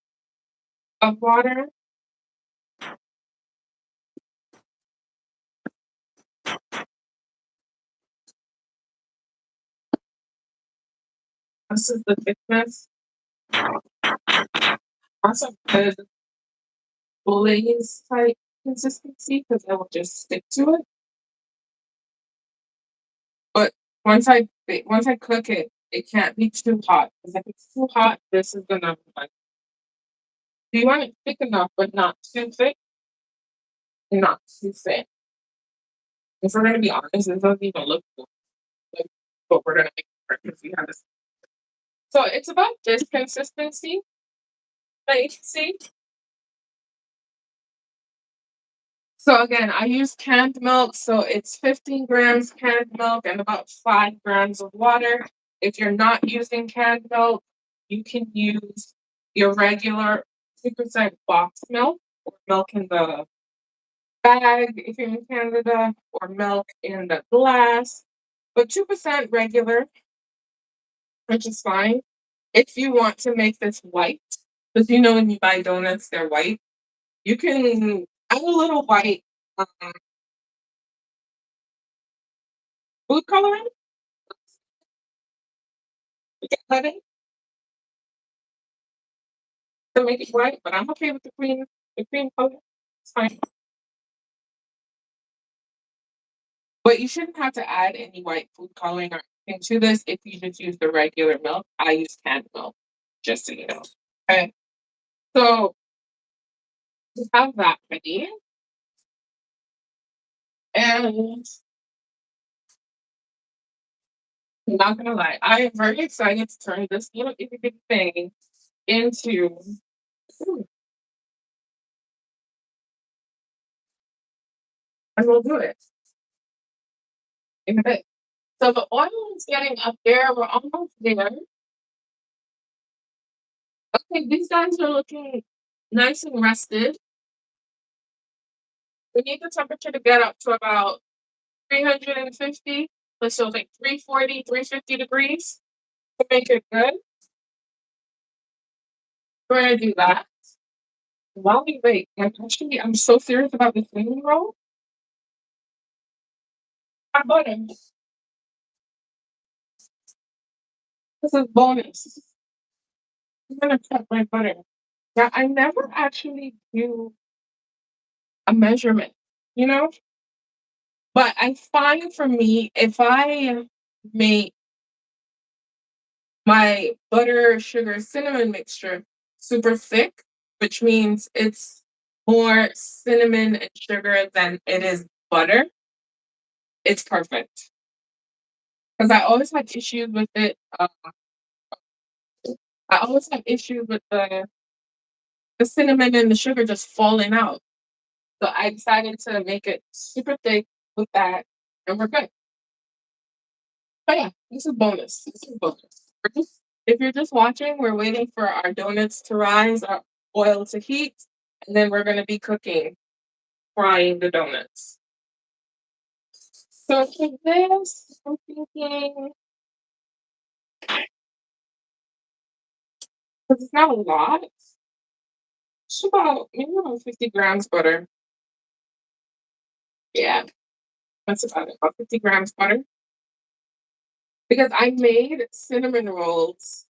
of water. This is the thickness. Also good glaze type consistency because it will just stick to it. But once I cook it, it can't be too hot because if it's too hot, this is gonna like. Do you want it thick enough but not too thick, not too thin? If we're gonna be honest, it doesn't even look good, like what we're gonna make because we have this. So it's about this consistency that you can see. So again, I use canned milk, so it's 15 grams canned milk and about 5 grams of water. If you're not using canned milk, you can use your regular 2% box milk or milk in the bag if you're in Canada, or milk in the glass, but 2% regular, which is fine. If you want to make this white, because you know when you buy donuts, they're white, you can add a little white food coloring to get that in to make it white, but I'm okay with the cream color. It's fine. But you shouldn't have to add any white food coloring or anything to this if you just use the regular milk. I use canned milk, just so you know. Okay. So we have that ready. And I'm not gonna lie, I am very excited to turn this little itty bitty thing into food. And we'll do it in a bit. So the oil is getting up there. We're almost there. Okay, these guys are looking nice and rested. We need the temperature to get up to about 350. So like 340, 350 degrees to make it good. We're gonna do that. While we wait, like actually, I'm so serious about this cinnamon roll. I butter. This is bonus. I'm gonna cut my butter. Yeah, I never actually do a measurement, you know? But I find for me, if I make my butter, sugar, cinnamon mixture super thick, which means it's more cinnamon and sugar than it is butter, it's perfect. Because I always have issues with it. I always have issues with the cinnamon and the sugar just falling out. So I decided to make it super thick with that, and we're good. But yeah, this is bonus. This is bonus. If you're just watching, we're waiting for our donuts to rise, our oil to heat, and then we're gonna be cooking, frying the donuts. So for this, I'm thinking because it's not a lot, it's about maybe about 50 grams butter. Yeah, that's about 50 grams butter. Because I made cinnamon rolls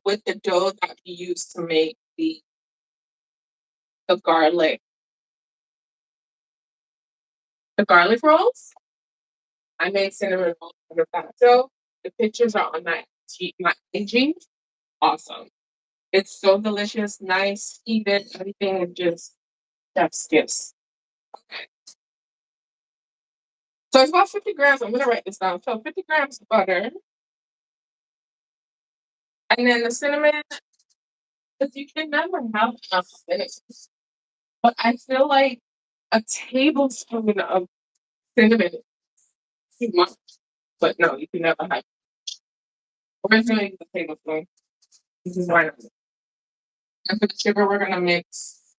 with the dough that we used to make the garlic the garlic rolls. I made cinnamon rolls out of that. So the pictures are on my IG. Awesome. It's so delicious, nice, heated, everything is just chef's kiss. So it's about 50 grams. I'm gonna write this down. So 50 grams of butter. And then the cinnamon, because you can never have enough cinnamon. But I feel like a tablespoon of cinnamon is too much. But no, you can never have. We're just gonna use a tablespoon. This is why not. And for the sugar, we're gonna mix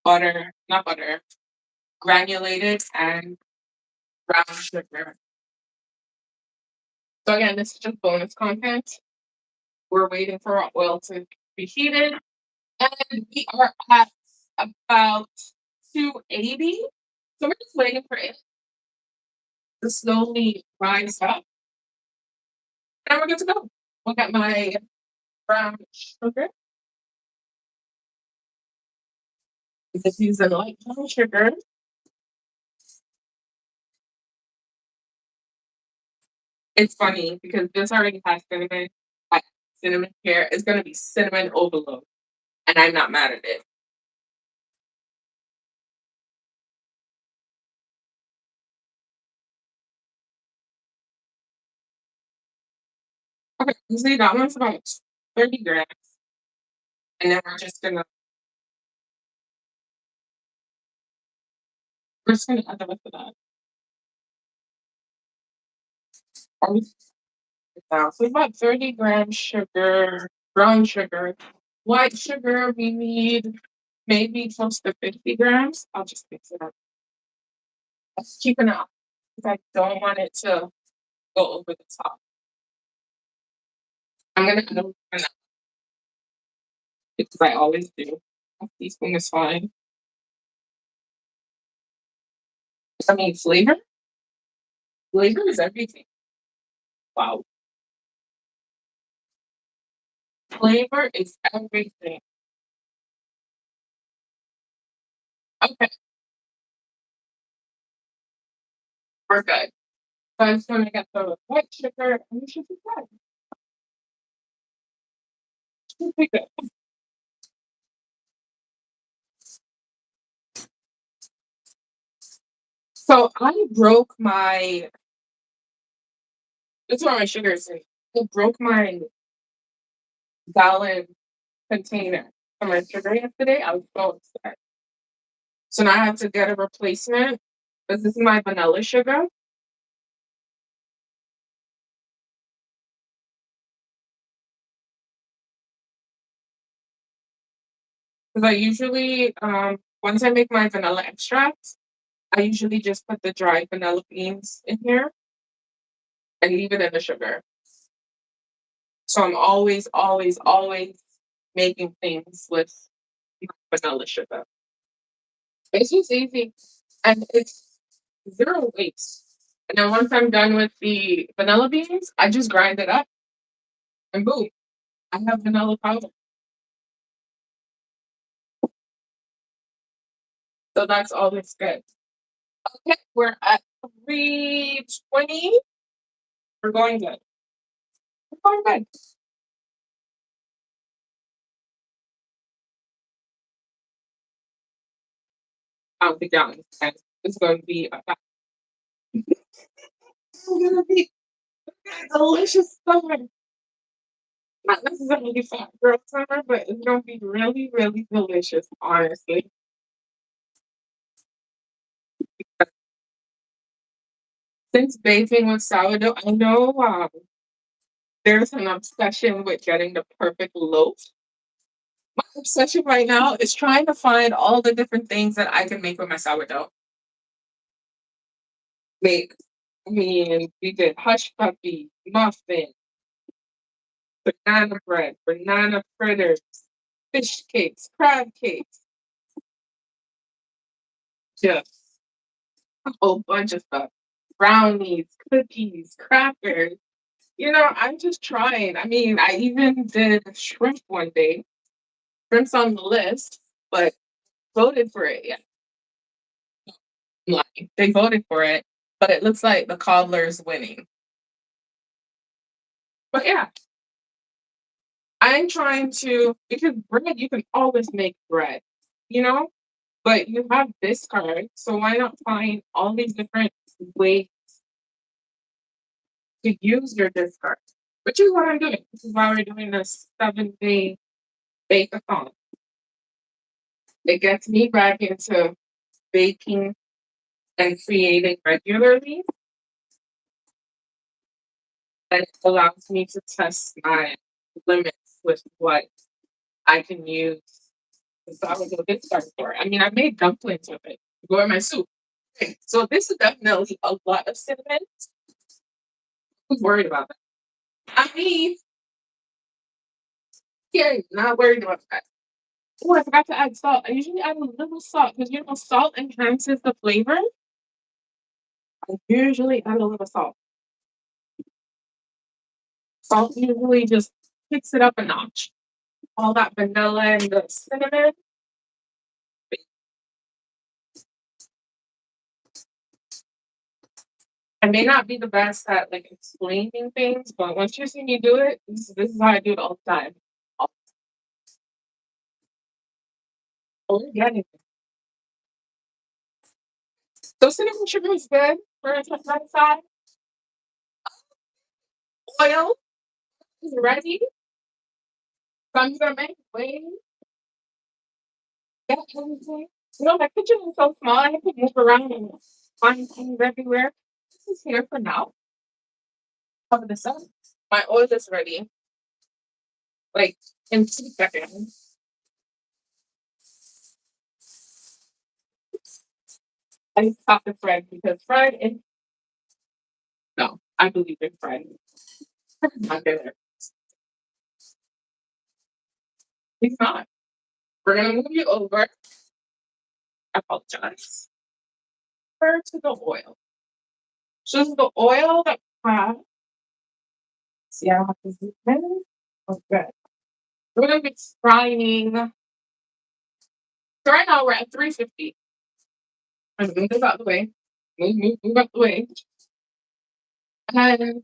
butter, not butter, granulated and brown sugar. So again, this is just bonus content. We're waiting for our oil to be heated, and we are at about 280. So we're just waiting for it to slowly rise up, and we're good to go. We'll get my brown sugar. Just use a light brown sugar. It's funny because this already has cinnamon. I- Cinnamon here. It's gonna be cinnamon overload, and I'm not mad at it. Okay, you see that one's about 30 grams, and then we're just gonna add the rest of that. Or we- Now, so about 30 grams sugar. brown sugar. White sugar, we need maybe close to 50 grams. I'll just mix it up. That's cheap enough because I don't want it to go over the top. I'm gonna add a little vanilla because I always do. A teaspoon is fine. I mean, flavor. Flavor is everything. Wow, flavor is everything. Okay, we're good. So I'm just gonna get the white sugar, and we should be good. Should be good. So I broke my. This is where my sugar is in. I broke my gallon container for my sugar yesterday. I was so upset. So now I have to get a replacement. This is my vanilla sugar. Because I usually, once I make my vanilla extract, I usually just put the dried vanilla beans in here and leave it in the sugar. So I'm always, always, always making things with vanilla sugar. It's just easy and it's zero waste. And then once I'm done with the vanilla beans, I just grind it up and boom, I have vanilla powder. So that's always good. Okay, we're at 320. We're going good. We're going good. I don't think y'all understand. It's going to be it's going to be delicious summer. Not necessarily fat girl summer, but it's going to be really, really delicious, honestly. Since baking with sourdough, I know there's an obsession with getting the perfect loaf. My obsession right now is trying to find all the different things that I can make with my sourdough. Make, I mean, we did hush puppy, muffin, banana bread, banana fritters, fish cakes, crab cakes, just a whole bunch of stuff. Brownies, cookies, crackers. I'm just trying. I mean, I even did shrimp one day. Shrimp's on the list, but voted for it yet. I'm lying. They voted for it, but it looks like the cobbler's winning. But yeah, I'm trying to because bread you can always make bread, you know? But you have this card, so why not find all these different ways to use your discard? Which is what I'm doing. This is why we're doing this 7-day bake-a-thon. It gets me back into baking and creating regularly, and it allows me to test my limits with what I can use the sourdough discard for. I mean, I made dumplings with it. Go in my soup. Okay, so this is definitely a lot of cinnamon. Who's worried about that? I mean, yeah, not worried about that. Oh, I forgot to add salt. I usually add a little salt because salt enhances the flavor. I usually add a little salt. Salt usually just kicks it up a notch. All that vanilla and the cinnamon. I may not be the best at like explaining things, but once you see me do it, this is how I do it all the time. Oh, yeah. So cinnamon sugar is good for a that side. Oil is ready. So I'm gonna make way. Get everything. My kitchen is so small. I have to move around and find things everywhere. This is here for now. Cover this up. My oil is ready. like in 2 seconds. I just pop the Fred because Fred is no, I believe in Fred. Not there. He's not. We're gonna move you over. I apologize. Over to the oil. Just the oil that we have. See, I don't have to zoom in. Oh, good. We're gonna be frying. So right now we're at 350. I'm gonna move this out the way. Move out the way. And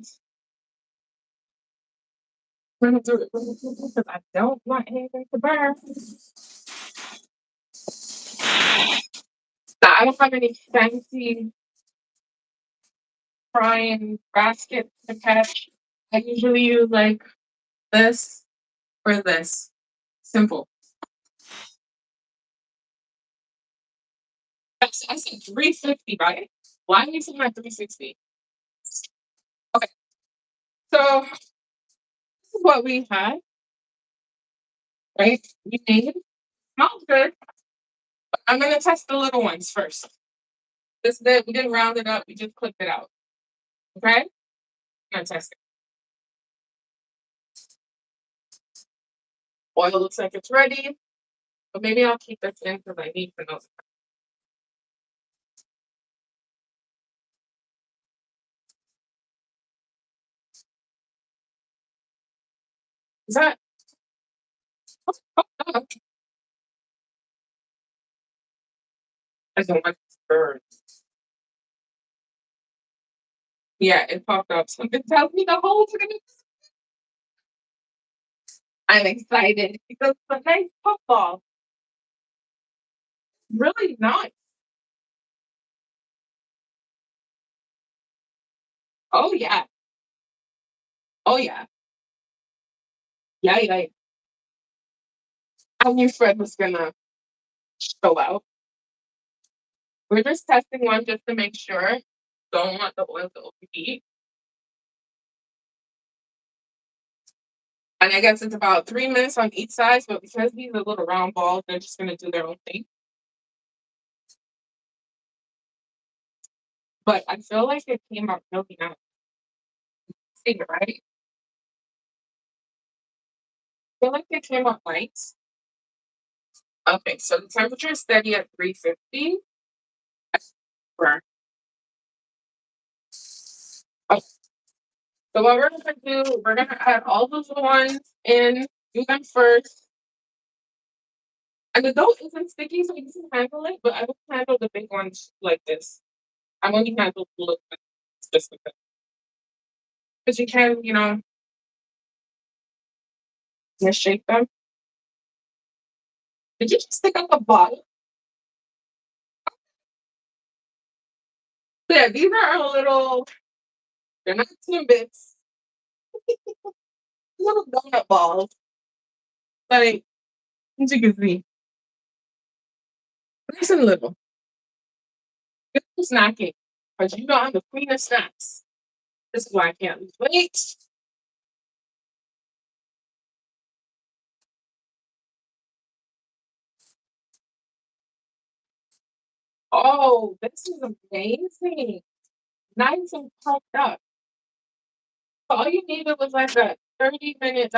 we're gonna do it because I don't want anything to burn. Now, I don't have any fancy frying baskets to catch. I usually use like this or this. Simple. I said 350, right? Why are you saying at 360? Okay, so this is what we had, right? We made. Smells good. I'm gonna test the little ones first. This did we didn't round it up, we just clipped it out. Okay? I'm gonna test it. Oil looks like it's ready, but maybe I'll keep this in because I need to know. Is that oh, I don't want to burn. Yeah, it popped up. Something tells me the holes are gonna I'm excited because it's a nice puffball. Really nice. Oh yeah. Oh yeah. Yeah, yeah, yeah. I knew Fred was gonna show out. We're just testing one just to make sure. Don't want the oil to overheat. And I guess it's about 3 minutes on each side, but because these are little round balls, they're just gonna do their own thing. But I feel like it came out really nice. See, right? I feel like it came out nice. Okay, so the temperature is steady at 350. Right. Okay, so what we're gonna do, we're gonna add all those ones in, do them first. And the dough isn't sticky, so you can handle it, but I will handle the big ones like this. I'm only handle the little ones just because you can, misshape them. Did you just stick up a bottle? Yeah, these are a little, they're not Timbits, little donut balls. Like, as you can see, nice and little. Good for snacking. Because you know I'm the queen of snacks. This is why I can't lose weight. Oh, this is amazing. Nice and puffed up. So all you needed was like a 30 minute,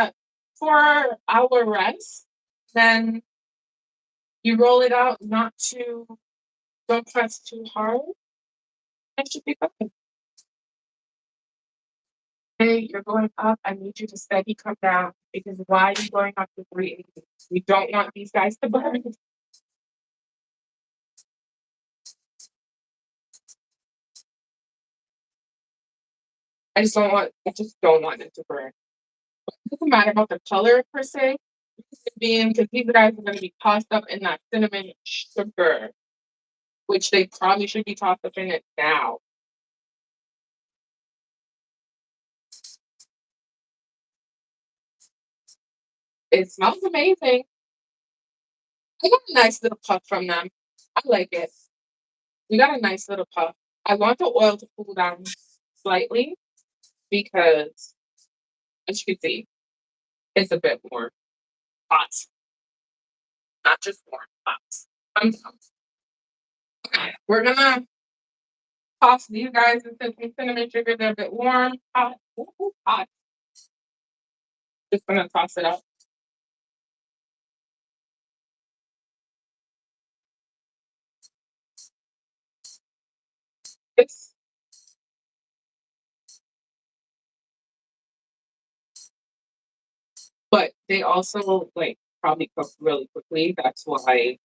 4 hour rest. Then you roll it out, not too, don't press too hard. It should be fine. Hey, you're going up. I need you to steady come down because why are you going up to 380? We don't want these guys to burn. I just don't want it to burn. It doesn't matter about the color per se, being because these guys are going to be tossed up in that cinnamon sugar, which they probably should be tossed up in it now. It smells amazing. I got a nice little puff from them. I like it. We got a nice little puff. I want the oil to cool down slightly because, as you can see, It's a bit more hot, not just warm, hot. Sometimes. Okay, we're gonna toss these guys into some cinnamon sugar. They're a bit warm, hot, ooh, hot. Just gonna toss it up. This, but they also like probably cook really quickly. That's why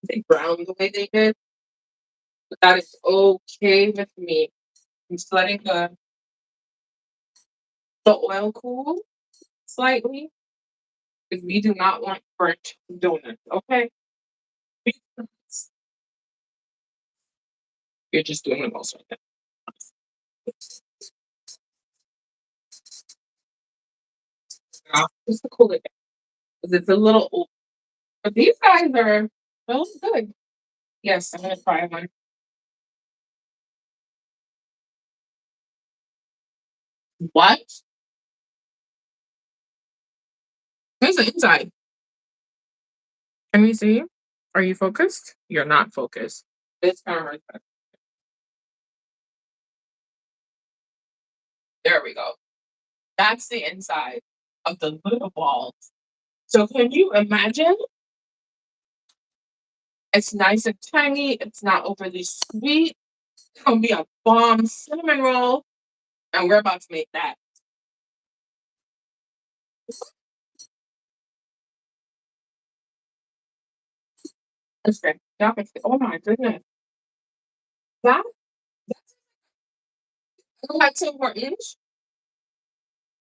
they brown the way they did. But that is okay with me. I'm just letting the oil cool slightly because we do not want burnt donuts. Okay, you're just doing the most right now. Just to cool it down because it's a little old. But these guys are really good. Yes, I'm gonna try one. What? Here's the inside. Can you see? Are you focused? You're not focused. This camera is better. There we go. That's the inside of the little balls. So can you imagine? It's nice and tangy. It's not overly sweet. It's gonna be a bomb cinnamon roll, and we're about to make that. Okay, y'all can see. Oh my goodness, that like Tim Hortons.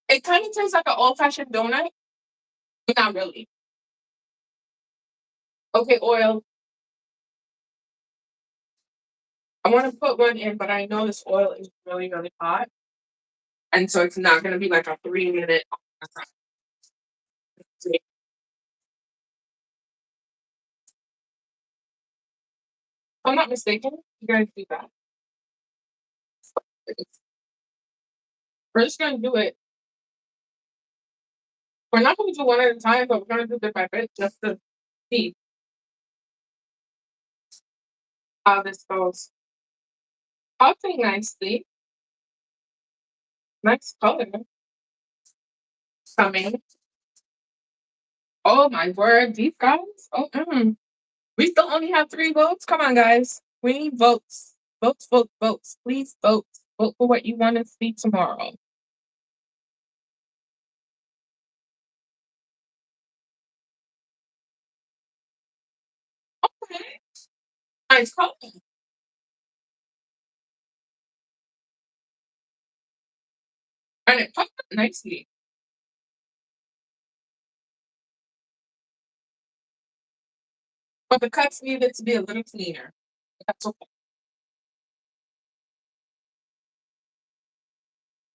It kind of tastes like an old fashioned donut, but not really. Okay, oil. I want to put one in, but I know this oil is really, really hot, and so it's not gonna be like a 3 minute. If I'm not mistaken, you guys do that. We're just gonna do it. We're not gonna do one at a time, but we're gonna do bit by bit just to see how this goes. Pulping nicely, nice color coming. Oh my word, these guys. Oh, we still only have 3 votes. Come on, guys. We need votes. Votes, votes, votes. Please vote. Vote for what you want to see tomorrow. Okay. Nice color. And it puffed up nicely. But the cuts needed to be a little cleaner. That's okay.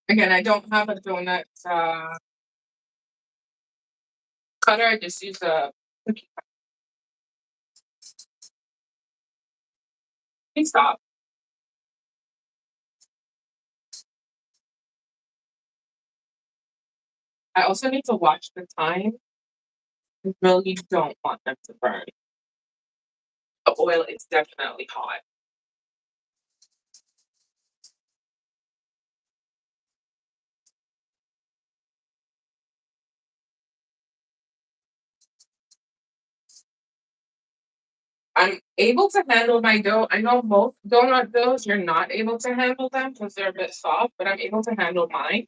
Again, I don't have a donut cutter. I just use a cookie cutter. Please stop. I also need to watch the time. I really don't want them to burn. The oil is definitely hot. I'm able to handle my dough. I know most donut doughs, you're not able to handle them because they're a bit soft, but I'm able to handle mine,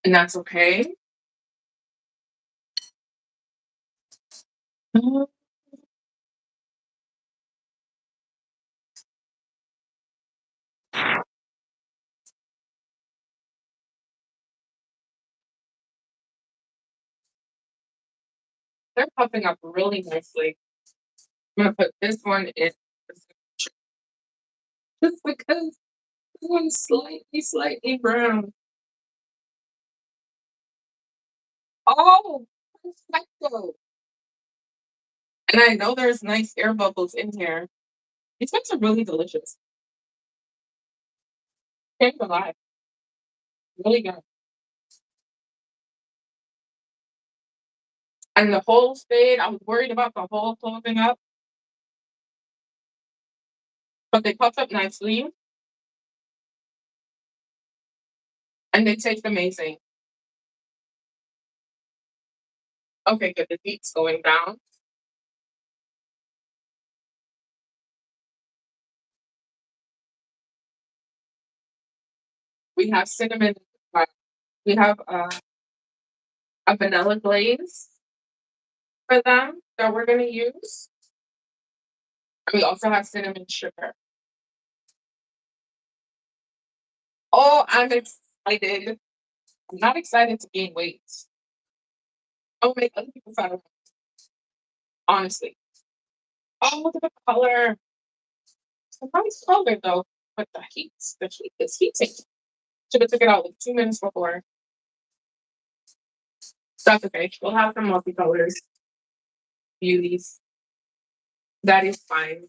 and that's okay. Mhm. They're puffing up really nicely. I'm gonna put this one in just because this one's slightly, slightly brown. Oh, perfecto. And I know there's nice air bubbles in here. These ones are really delicious. Can't even lie. Really good. And the hole stayed. I was worried about the hole closing up, but they puffed up nicely and they taste amazing. Okay, good. The heat's going down. We have cinnamon. We have a vanilla glaze for them that we're going to use. We also have cinnamon sugar. Oh, I'm excited. I'm not excited to gain weight. I'll make other people fat, honestly. Oh, look at the color. It's a nice color though, but the heat is heating. Should have took it out like 2 minutes before. That's okay. We'll have some multicolors beauties. That is fine.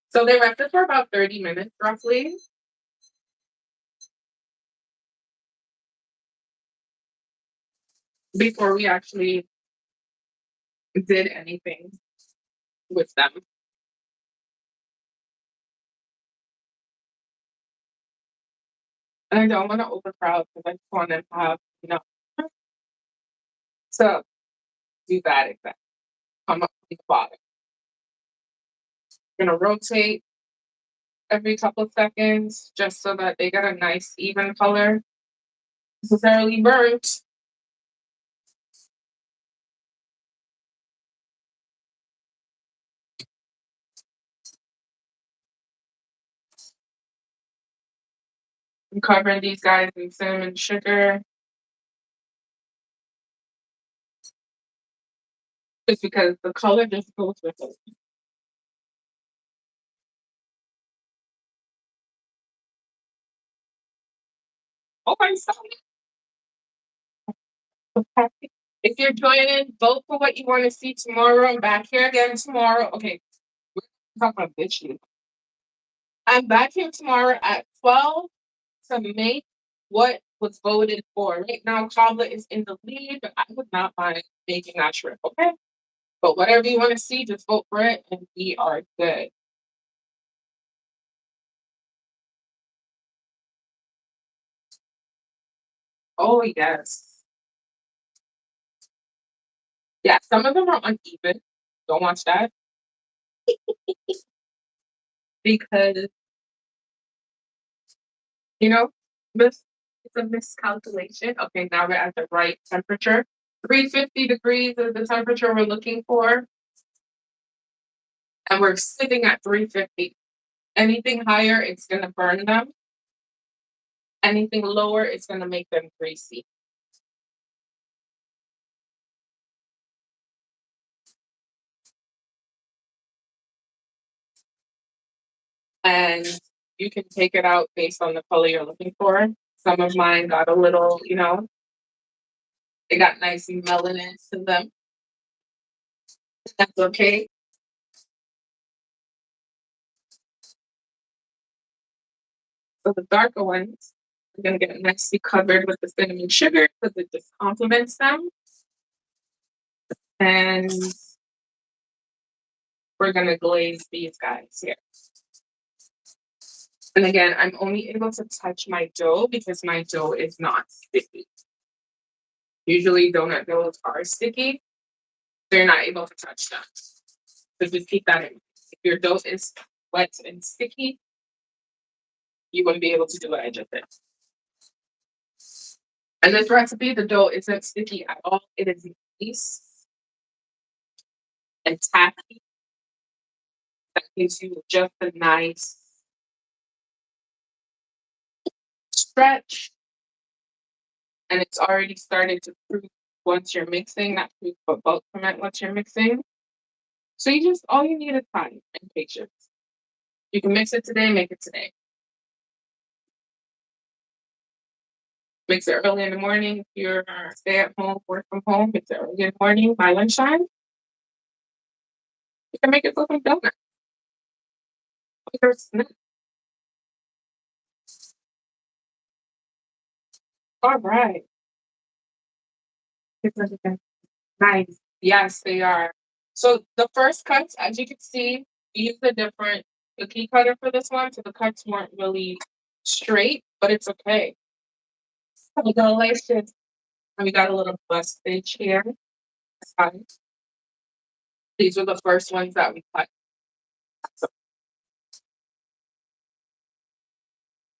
So they rested for about 30 minutes roughly before we actually did anything with them. And I don't want to overcrowd because I just want to have enough to do that exactly. Come up with the bottom. Gonna rotate every couple of seconds just so that they get a nice even color. Necessarily burnt. I'm covering these guys in cinnamon sugar just because the color just goes with it. Oh, I'm sorry. Okay. If you're joining, vote for what you want to see tomorrow. I'm back here again tomorrow. Okay, we're talking about this shit. I'm back here tomorrow at 12 to make what was voted for. Right now, Kavla is in the lead, but I would not mind making that trip, okay? But whatever you want to see, just vote for it and we are good. Oh, yes. Yeah, some of them are uneven. Don't watch that because, you know, this it's a miscalculation. Okay, now we're at the right temperature. 350 degrees is the temperature we're looking for, and we're sitting at 350. Anything higher, it's going to burn them. Anything lower, it's going to make them greasy. And you can take it out based on the color you're looking for. Some of mine got a little, they got nice melanin to them. That's okay. So the darker ones are going to get nicely covered with the cinnamon sugar because it just complements them. And we're going to glaze these guys here. And again, I'm only able to touch my dough because my dough is not sticky. Usually donut doughs are sticky. So you're not able to touch them. So just keep that in mind. If your dough is wet and sticky, you wouldn't be able to do what I just did. And this recipe, the dough isn't sticky at all. It is nice and tacky. That gives you just a nice stretch. And it's already started to proof once you're mixing. Not proof, but bulk ferment once you're mixing. So all you need is time and patience. You can mix it today, make it today. Mix it early in the morning. If you're stay at home, work from home, mix it early in the morning by lunchtime. You can make it some donuts. All right. Nice. Yes, they are. So the first cuts, as you can see, we used a different cookie cutter for this one, so the cuts weren't really straight, but it's okay. So delicious. And we got a little bust stitch here. Fine. These were the first ones that we cut. So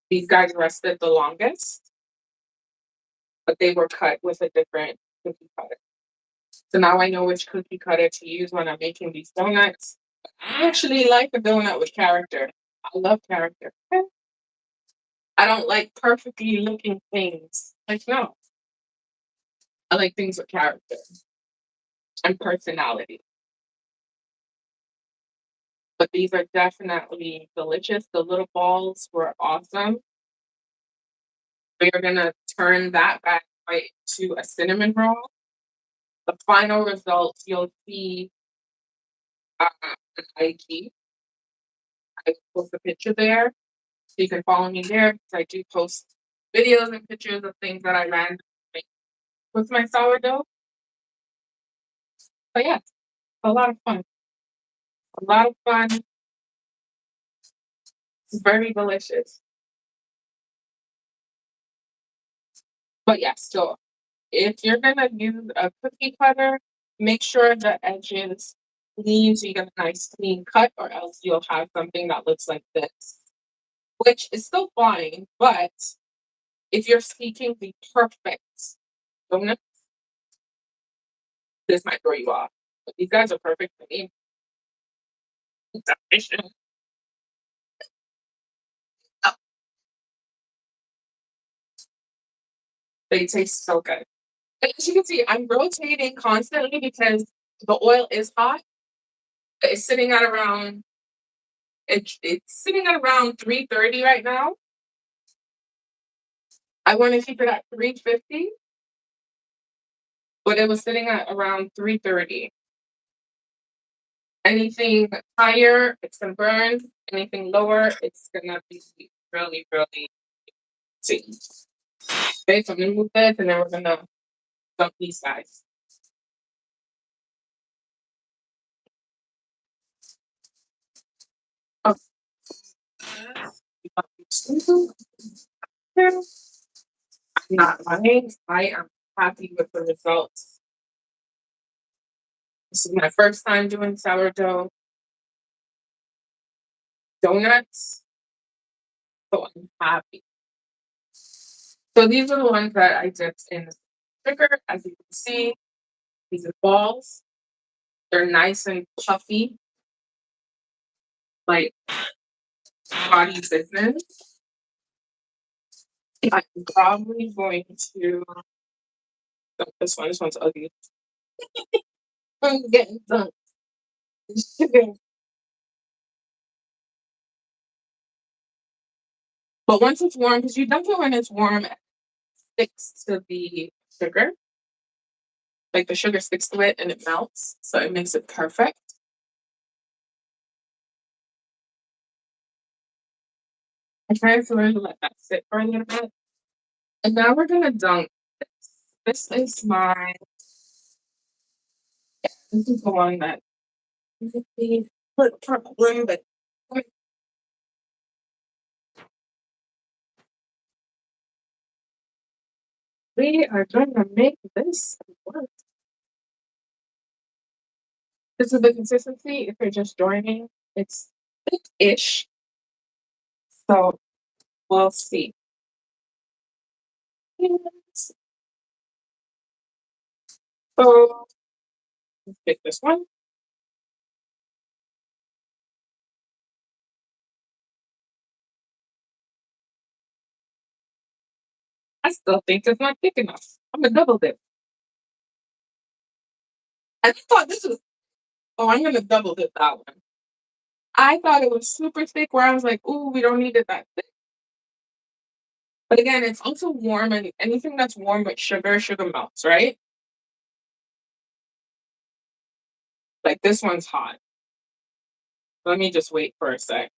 these guys rested the longest, but they were cut with a different cookie cutter. So now I know which cookie cutter to use when I'm making these donuts. I actually like a donut with character. I love character. I don't like perfectly looking things. Like, no, I like things with character and personality. But these are definitely delicious. The little balls were awesome. We're gonna turn that back right to a cinnamon roll. The final results you'll see on IG. I post a picture there. So you can follow me there because I do post videos and pictures of things that I randomly make with my sourdough. But yeah, a lot of fun. A lot of fun. It's very delicious. But yeah, so if you're gonna use a cookie cutter, make sure the edges clean so you get a nice clean cut, or else you'll have something that looks like this, which is still fine. But if you're seeking the perfect donut, this might throw you off. But these guys are perfect for me. It's delicious. Oh, they taste so good. And as you can see, I'm rotating constantly because the oil is hot. It's sitting at around it's sitting at around 330 right now. I want to keep it at 350, but it was sitting at around 330. Anything higher, it's gonna burn. Anything lower, it's gonna be really, really sweet. Okay, so I'm gonna move this and then we're gonna dump these guys. Oh, I'm not lying. I am happy with the results. This is my first time doing sourdough donuts, so I'm happy. So these are the ones that I dipped in sugar. As you can see, these are balls. They're nice and puffy, like body business. I'm probably going to dump this one. This one's ugly. I'm getting dunked. But once it's warm, because you dump it when it's warm, it sticks to the sugar. Like the sugar sticks to it and it melts. So it makes it perfect. I try to learn to let that sit for a little bit. And now we're gonna dunk this. This is my this is the one that put problem, but we are gonna make this work. This is the consistency. If you're just joining, it's thick-ish. So we'll see. Yes. So let's pick this one. I still think it's not thick enough. I'm gonna double dip. I thought this was oh, I'm gonna double dip that one. I thought it was super thick where I was like, ooh, we don't need it that thick. But again, it's also warm and anything that's warm with sugar, sugar melts, right? Like this one's hot. Let me just wait for a sec.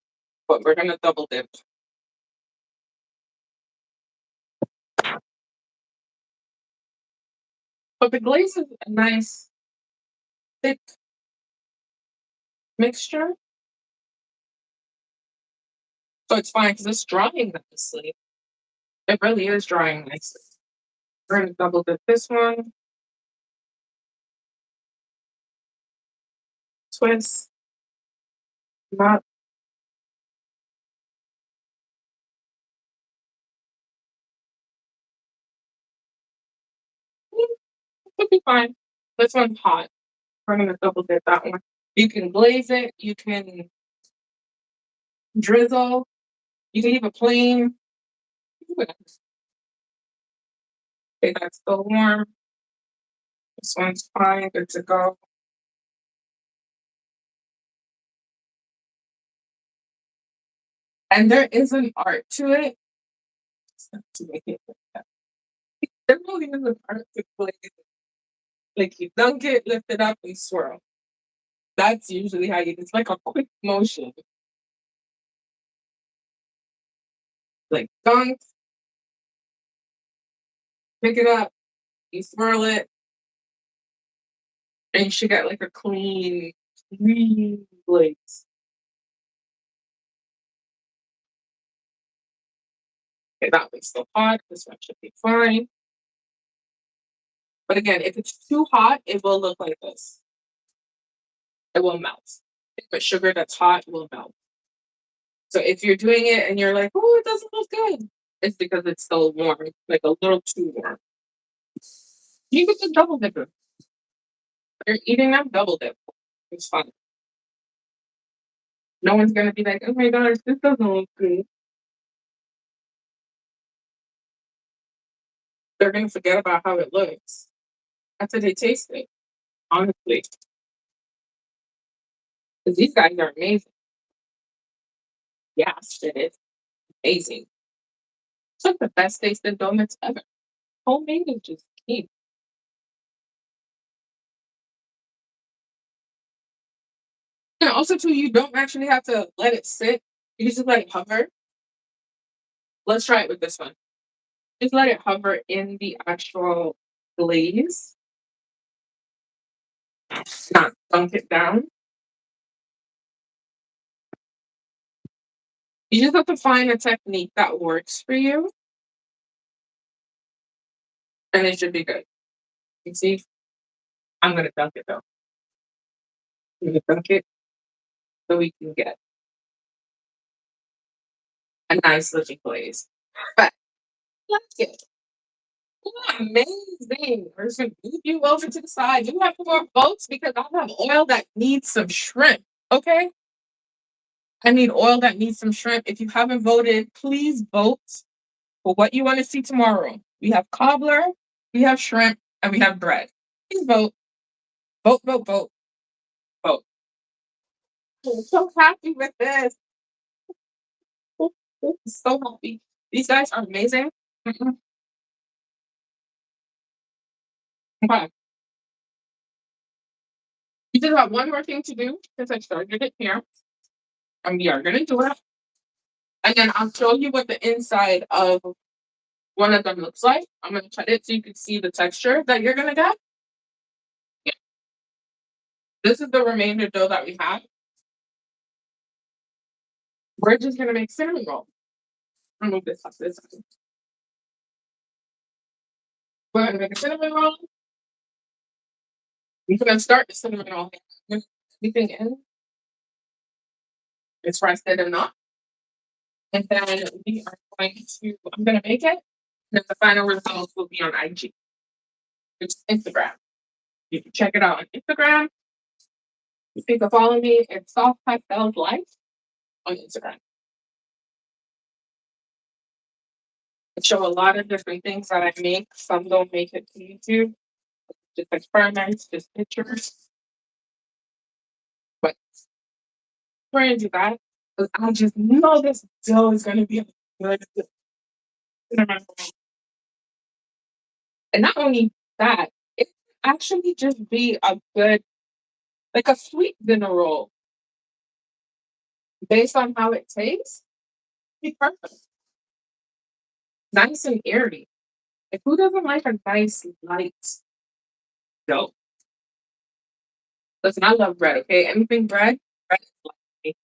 But we're gonna double dip. But the glaze is a nice thick mixture, so it's fine because it's drying nicely. It really is drying nicely. We're gonna double dip this one, twist, not it'll be fine. This one's hot. We're gonna double dip that one. You can glaze it, you can drizzle, you can leave it plain. Okay, that's still warm. This one's fine, good to go. And there is an art to it. To make it like that. There really is an art to glaze it. Like you dunk it, lift it up, and swirl. That's usually how you. It's like a quick motion. Like dunk, pick it up, you swirl it, and you should get like a clean glaze. Okay, that one's still hot. This one should be fine. But again, if it's too hot, it will look like this. It will melt. But sugar that's hot will melt. So if you're doing it and you're like, oh, it doesn't look good, it's because it's still warm, like a little too warm. You could just double dip it. You're eating them, double dip. It's fun. No one's gonna be like, oh my gosh, this doesn't look good. They're gonna forget about how it looks after they taste it, honestly. Because these guys are amazing. Yes, it is amazing. It's like the best tasting donuts ever. Homemade is just key. And also too, you don't actually have to let it sit. You can just let it hover. Let's try it with this one. Just let it hover in the actual glaze, not dunk it down. You just have to find a technique that works for you, and it should be good. You see, I'm gonna dunk it though. I'm gonna dunk it so we can get a nice looking glaze. But that's it. Amazing. We're just gonna move you over to the side. You have more votes because I have oil that needs some shrimp. Okay. I need oil that needs some shrimp. If you haven't voted, please vote for what you want to see tomorrow. We have cobbler, we have shrimp, and we have bread. Please vote. Vote, vote, vote, vote. I'm so happy with this. So happy. These guys are amazing. Mhm. Okay. We just have one more thing to do since I started it here. And we are gonna do it. And then I'll show you what the inside of one of them looks like. I'm gonna cut it so you can see the texture that you're gonna get. Yeah. This is the remainder dough that we have. We're just gonna make cinnamon roll. Remove this off this side. We're gonna make a cinnamon roll. We're gonna start the cinnamon roll. Everything in. It's rested enough. And then we are going to, I'm gonna make it. And then the final results will be on IG, which is Instagram. You can check it out on Instagram. You can follow me at Soft Pastels Life on Instagram. I show a lot of different things that I make. Some don't make it to YouTube, just experiments, just pictures. But we're gonna do that because I just know this dough is gonna be a good cinnamon roll. And not only that, it actually just be a good, like a sweet dinner roll based on how it tastes. Be perfect, nice and airy. Like who doesn't like a nice light dough. Listen, I love bread, okay? Anything bread, bread is like me.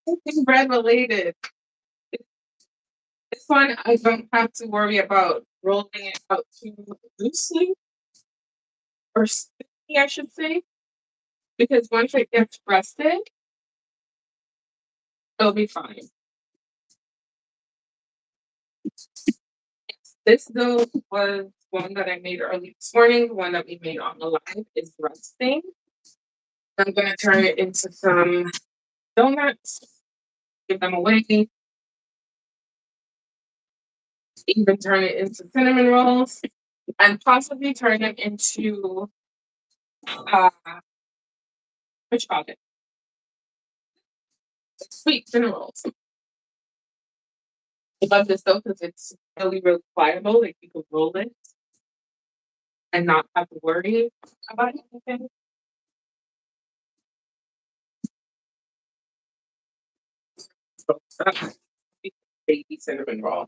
Anything bread related. This one, I don't have to worry about rolling it out too loosely or sticky, I should say, because once it gets rested, it'll be fine. This dough was one that I made early this morning. The one that we made on the live is resting. I'm gonna turn it into some donuts, give them away, even turn it into cinnamon rolls, and possibly turn them into what you call it, sweet cinnamon rolls. I love this though because it's really, really pliable. Like you can roll it and not have to worry about anything. So that's baby cinnamon roll.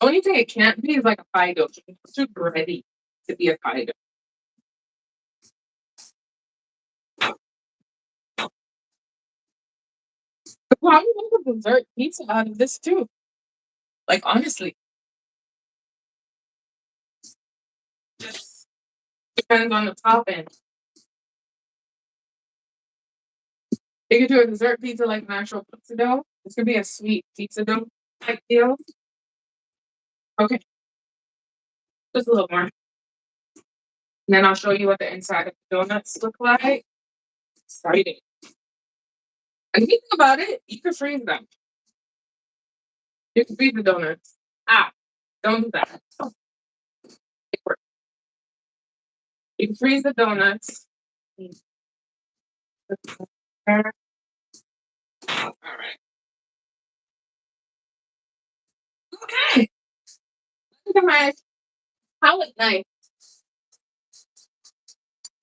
Only thing it can't be is like a pie dough. It's too bready to be a pie dough. But probably make a dessert pizza out of this too. Like honestly, just depends on the topping. You could do a dessert pizza like an actual pizza dough. This could be a sweet pizza dough type deal. Okay, just a little more. And then I'll show you what the inside of the donuts look like. Exciting. And if you think about it, you can freeze them. You can freeze the donuts. Ah, don't do that. It works. You can freeze the donuts. All right. Okay. Look at my palette knife.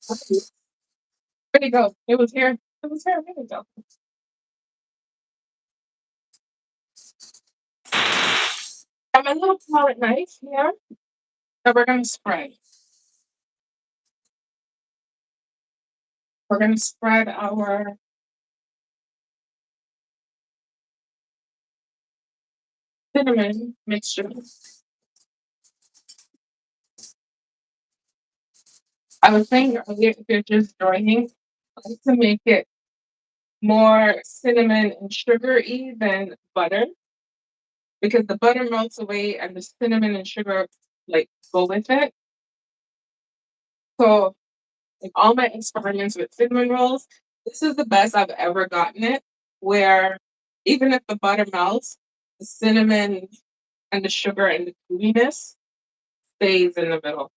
Where'd it go? It was here. It was here. There we go. Got my little palette knife here that we're gonna spread. We're gonna spread our cinnamon mixture. I was saying earlier, if you're just joining, I like to make it more cinnamon and sugar-y than butter because the butter melts away and the cinnamon and sugar like go with it. So like all my experiments with cinnamon rolls, this is the best I've ever gotten it. Where even if the butter melts, the cinnamon and the sugar and the gooiness stays in the middle.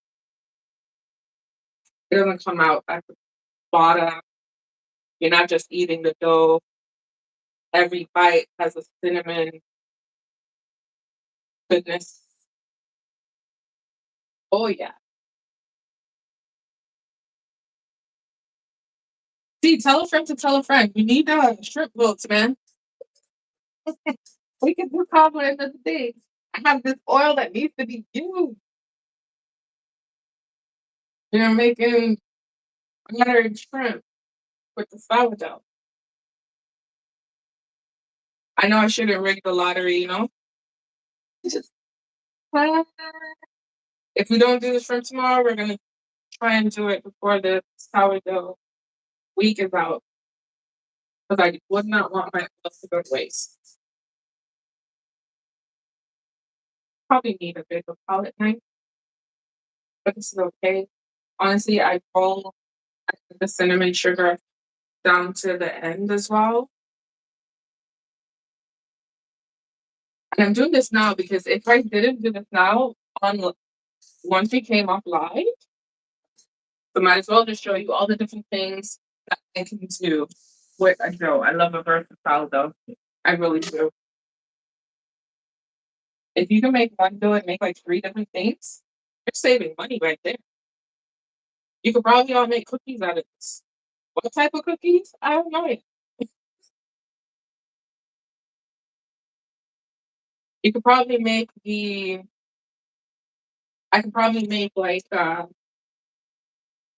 It doesn't come out at the bottom. You're not just eating the dough. Every bite has a cinnamon goodness. Oh yeah. See, tell a friend to tell a friend. We need shrimp boats, man. We can do combo another day. I have this oil that needs to be used. You're making buttered shrimp with the sourdough. I know I shouldn't rig the lottery, you know? Just if we don't do the shrimp tomorrow, we're gonna try and do it before the sourdough week is out. Because I would not want my oil to go to waste. Probably need a bigger palette knife, but this is okay. Honestly, I roll the cinnamon sugar down to the end as well. And I'm doing this now because if I didn't do this now, on once we came off live, so might as well just show you all the different things that I can do with a dough. I love a versatile dough. I really do. If you can make one dough and make like three different things, you're saving money right there. You could probably all make cookies out of this. What type of cookies? I don't know. You could probably make the I could probably make like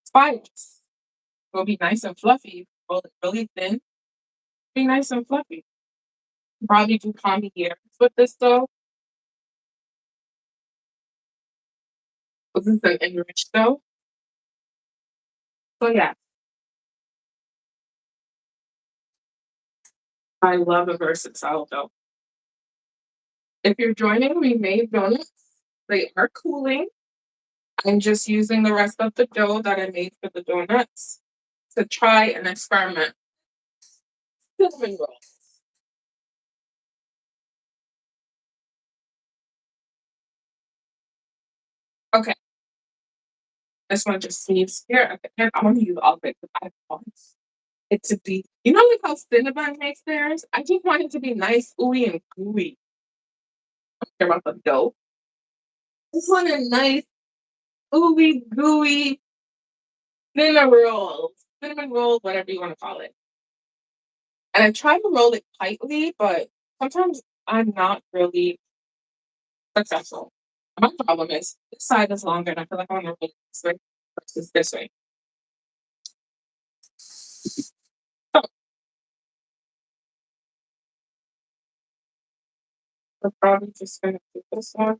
spikes. It'll be nice and fluffy. Roll it really thin. Be nice and fluffy. Probably do comedy ears with this though. This is an enriched dough. So yeah, I love a versatile dough. If you're joining, we made donuts. They are cooling. I'm just using the rest of the dough that I made for the donuts to try and experiment. Cinnamon rolls. Okay, this one just needs here at the end. I'm gonna use all of it because I want it to be, like how Cinnabon makes theirs? I just want it to be nice, ooey, and gooey. I don't care about the dough. I just want a nice, ooey, gooey cinnamon rolls, whatever you want to call it. And I try to roll it tightly, but sometimes I'm not really successful. My problem is this side is longer, and I feel like I want to roll it this way versus this way. So we're probably just gonna do this one.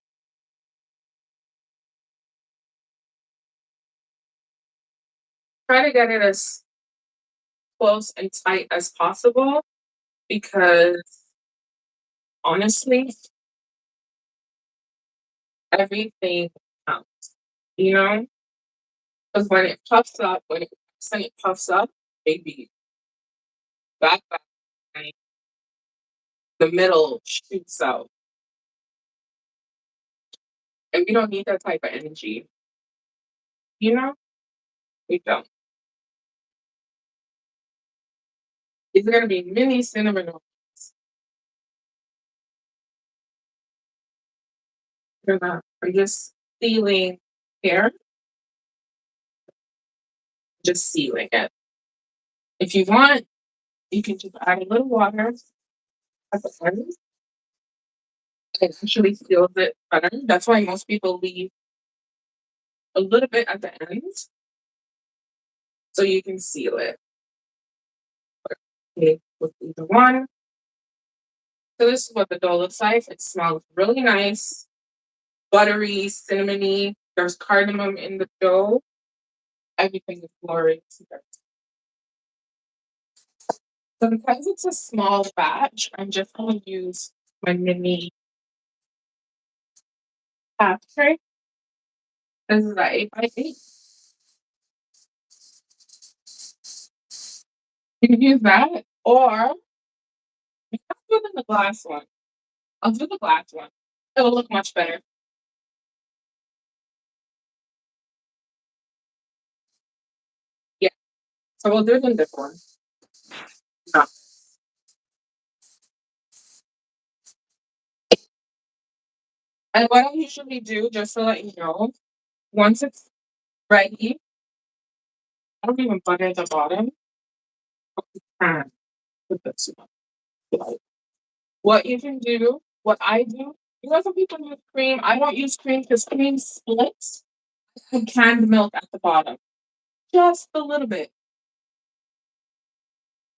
Try to get it as close and tight as possible because honestly, everything counts. You know, because when it puffs up, baby, that the middle shoots out, and we don't need that type of energy. You know, we don't. These are gonna be mini cinnamon rolls. I'm just sealing here, just sealing it. If you want, you can just add a little water at the end. It actually seals it better. That's why most people leave a little bit at the end so you can seal it. Okay, with either one. So this is what the dough looks like. It smells really nice, buttery, cinnamony. There's cardamom in the dough. Everything is glorious. So because it's a small batch, I'm just going to use my mini half tray. This is an 8x8. You can use that, or you can do it in the glass one. I'll do the glass one. It'll look much better. Yeah. So we'll do it in this one. No. And what I usually do, just to let you know, once it's ready, I don't even butter the bottom. And put this one. Like, what you can do, what I do, some people use cream. I don't use cream because cream splits. And canned milk at the bottom. Just a little bit.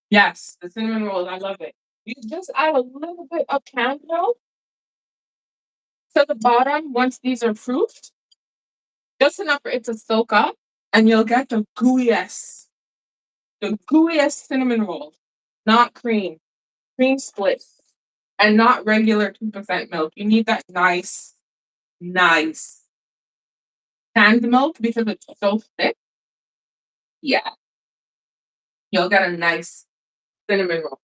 Yes, the cinnamon rolls, I love it. You just add a little bit of canned milk to the bottom once these are proofed, just enough for it to soak up, and you'll get the gooeyest cinnamon roll, not cream, cream split, and not regular 2% milk. You need that nice canned milk because it's so thick. Yeah, you'll get a nice cinnamon roll.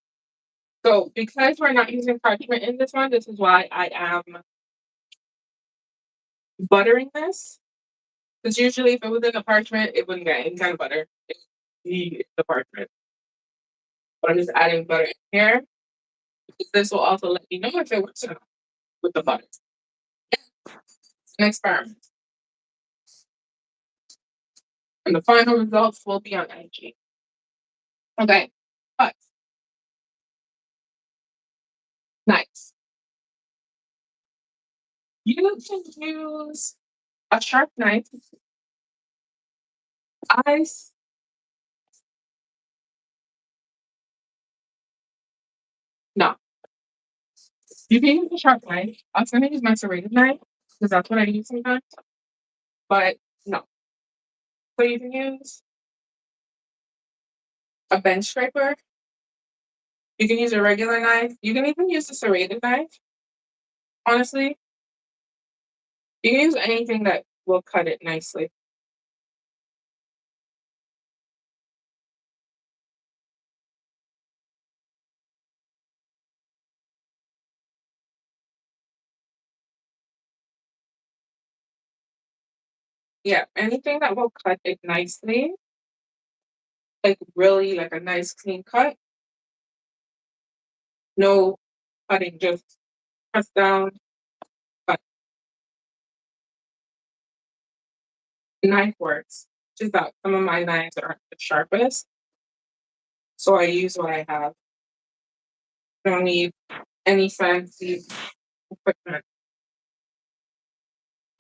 So because we're not using parchment in this one, this is why I am buttering this. Because usually if it was in the parchment, it wouldn't get any kind of butter. It would be the parchment. But I'm just adding butter in here because this will also let me know if it works or not with the butter. It's an experiment. And the final results will be on IG. Okay. But nice. You can use a sharp knife. I s- no, you can use a sharp knife. I was gonna use my serrated knife because that's what I use sometimes. But no, so you can use a bench scraper. You can use a regular knife. You can even use a serrated knife. Honestly, you can use anything that will cut it nicely. Yeah, anything that will cut it nicely, like really like a nice clean cut. No cutting, just press down. But knife works. Just that some of my knives aren't the sharpest, so I use what I have. Don't need any fancy equipment.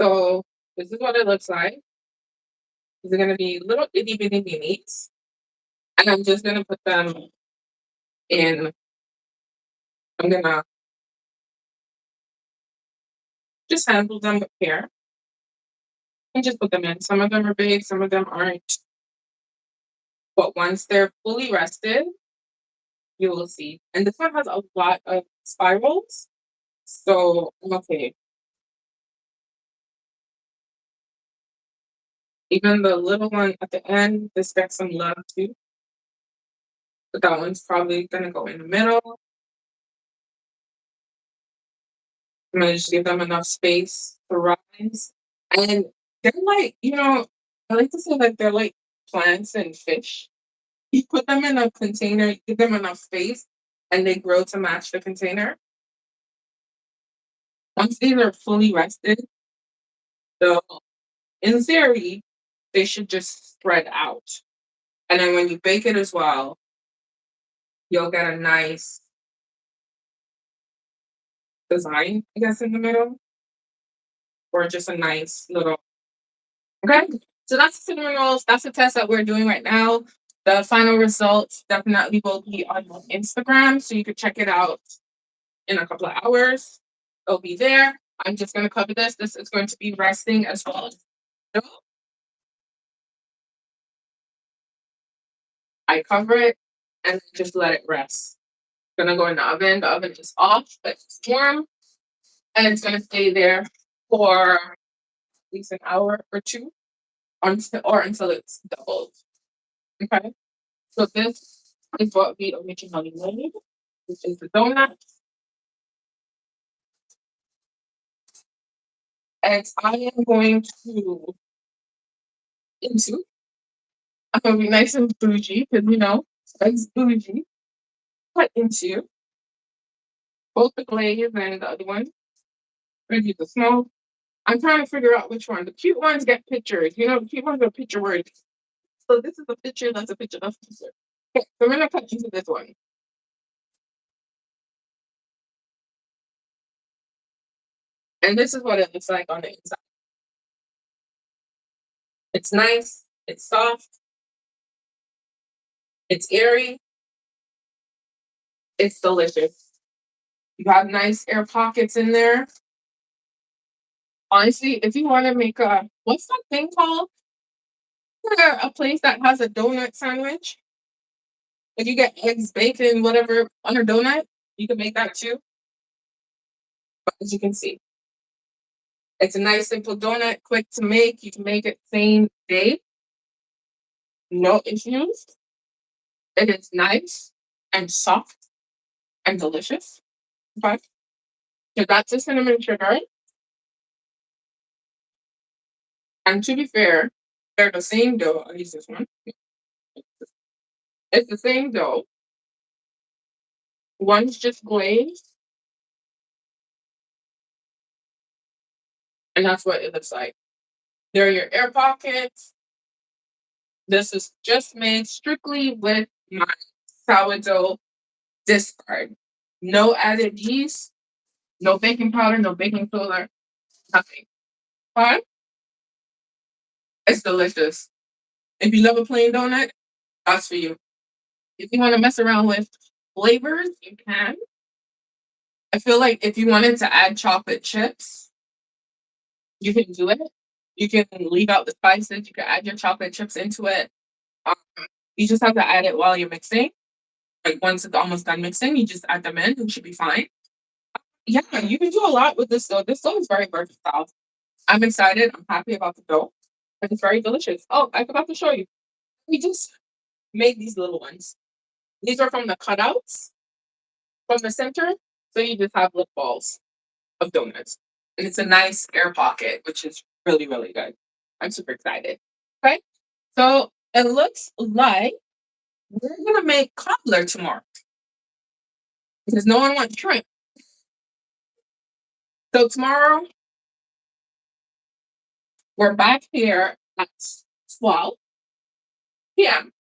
So this is what it looks like. These are gonna be little itty bitty minis, and I'm just gonna put them in. I'm gonna just handle them with care and just put them in. Some of them are big, some of them aren't. But once they're fully rested, you will see. And this one has a lot of spirals. So I'm okay. Even the little one at the end, this gets some love too. But that one's probably gonna go in the middle. I'm gonna just give them enough space to rise. And they're like, I like to say like they're like plants and fish. You put them in a container, give them enough space, and they grow to match the container. Once these are fully rested, so in theory, they should just spread out. And then when you bake it as well, you'll get a nice design, I guess, in the middle, or just a nice little. Okay. So that's the cinnamon rolls. That's the test that we're doing right now. The final results definitely will be on my Instagram, so you can check it out in a couple of hours. It'll be there. I'm just going to cover this. This is going to be resting as well as I cover it and just let it rest. Gonna go in the oven. The oven is off, but it's warm, and it's gonna stay there for at least an hour or two, until it's doubled. Okay. So this is what we originally made, which is the donut. And I am going to into. I'm gonna be nice and bougie because it's bougie. Cut into both the glaze and the other one. I'm gonna use the small. I'm trying to figure out which one. The cute ones get pictures. The cute ones are picture worthy. So this is a picture. That's a picture. That's a picture. Okay, so I'm gonna cut into this one, and this is what it looks like on the inside. It's nice. It's soft. It's airy. It's delicious. You have nice air pockets in there. Honestly, if you want to make what's that thing called? A place that has a donut sandwich. If you get eggs, bacon, whatever on a donut, you can make that too. But as you can see, it's a nice simple donut, quick to make. You can make it same day, no issues. It is nice and soft and delicious. Okay, so that's the cinnamon sugar. And to be fair, they're the same dough. I'll use this one. It's the same dough. One's just glazed, and that's what it looks like. There are your air pockets. This is just made strictly with my sourdough discard. No added yeast, no baking powder, no baking soda. Nothing. But it's delicious. If you love a plain donut, that's for you. If you want to mess around with flavors, you can. I feel like if you wanted to add chocolate chips, you can do it. You can leave out the spices. You can add your chocolate chips into it. Um, you just have to add it while you're mixing. Like once it's almost done mixing, you just add them in. It should be fine. Yeah, you can do a lot with this dough. This dough is very versatile. I'm excited. I'm happy about the dough. And it's very delicious. Oh, I forgot to show you. We just made these little ones. These are from the cutouts from the center. So you just have lip balls of donuts. And it's a nice air pocket, which is really, really good. I'm super excited. Okay. So it looks like we're gonna make cobbler tomorrow because no one wants shrimp. So tomorrow we're back here at 12 p.m.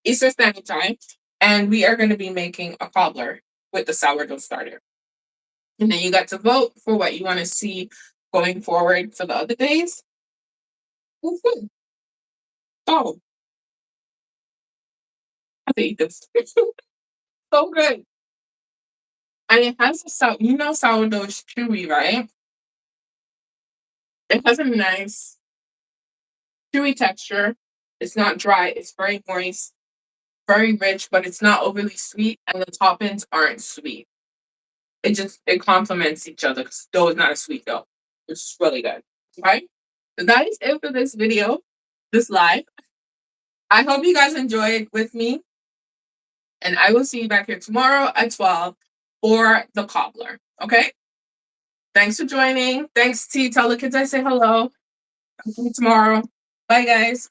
Eastern Standard Time, and we are going to be making a cobbler with the sourdough starter. And then you got to vote for what you want to see going forward for the other days. That's good. Oh, I have to eat this. So good. And it has a sourdough is chewy, right? It has a nice chewy texture. It's not dry. It's very moist, very rich, but it's not overly sweet, and the toppings aren't sweet. It complements each other because dough is not a sweet dough. It's really good. Okay. So that is it for this video, this live. I hope you guys enjoyed with me, and I will see you back here tomorrow at 12 for the cobbler. Okay. Thanks for joining. Thanks, T. Tell the kids I say hello. I'll see you tomorrow. Bye, guys.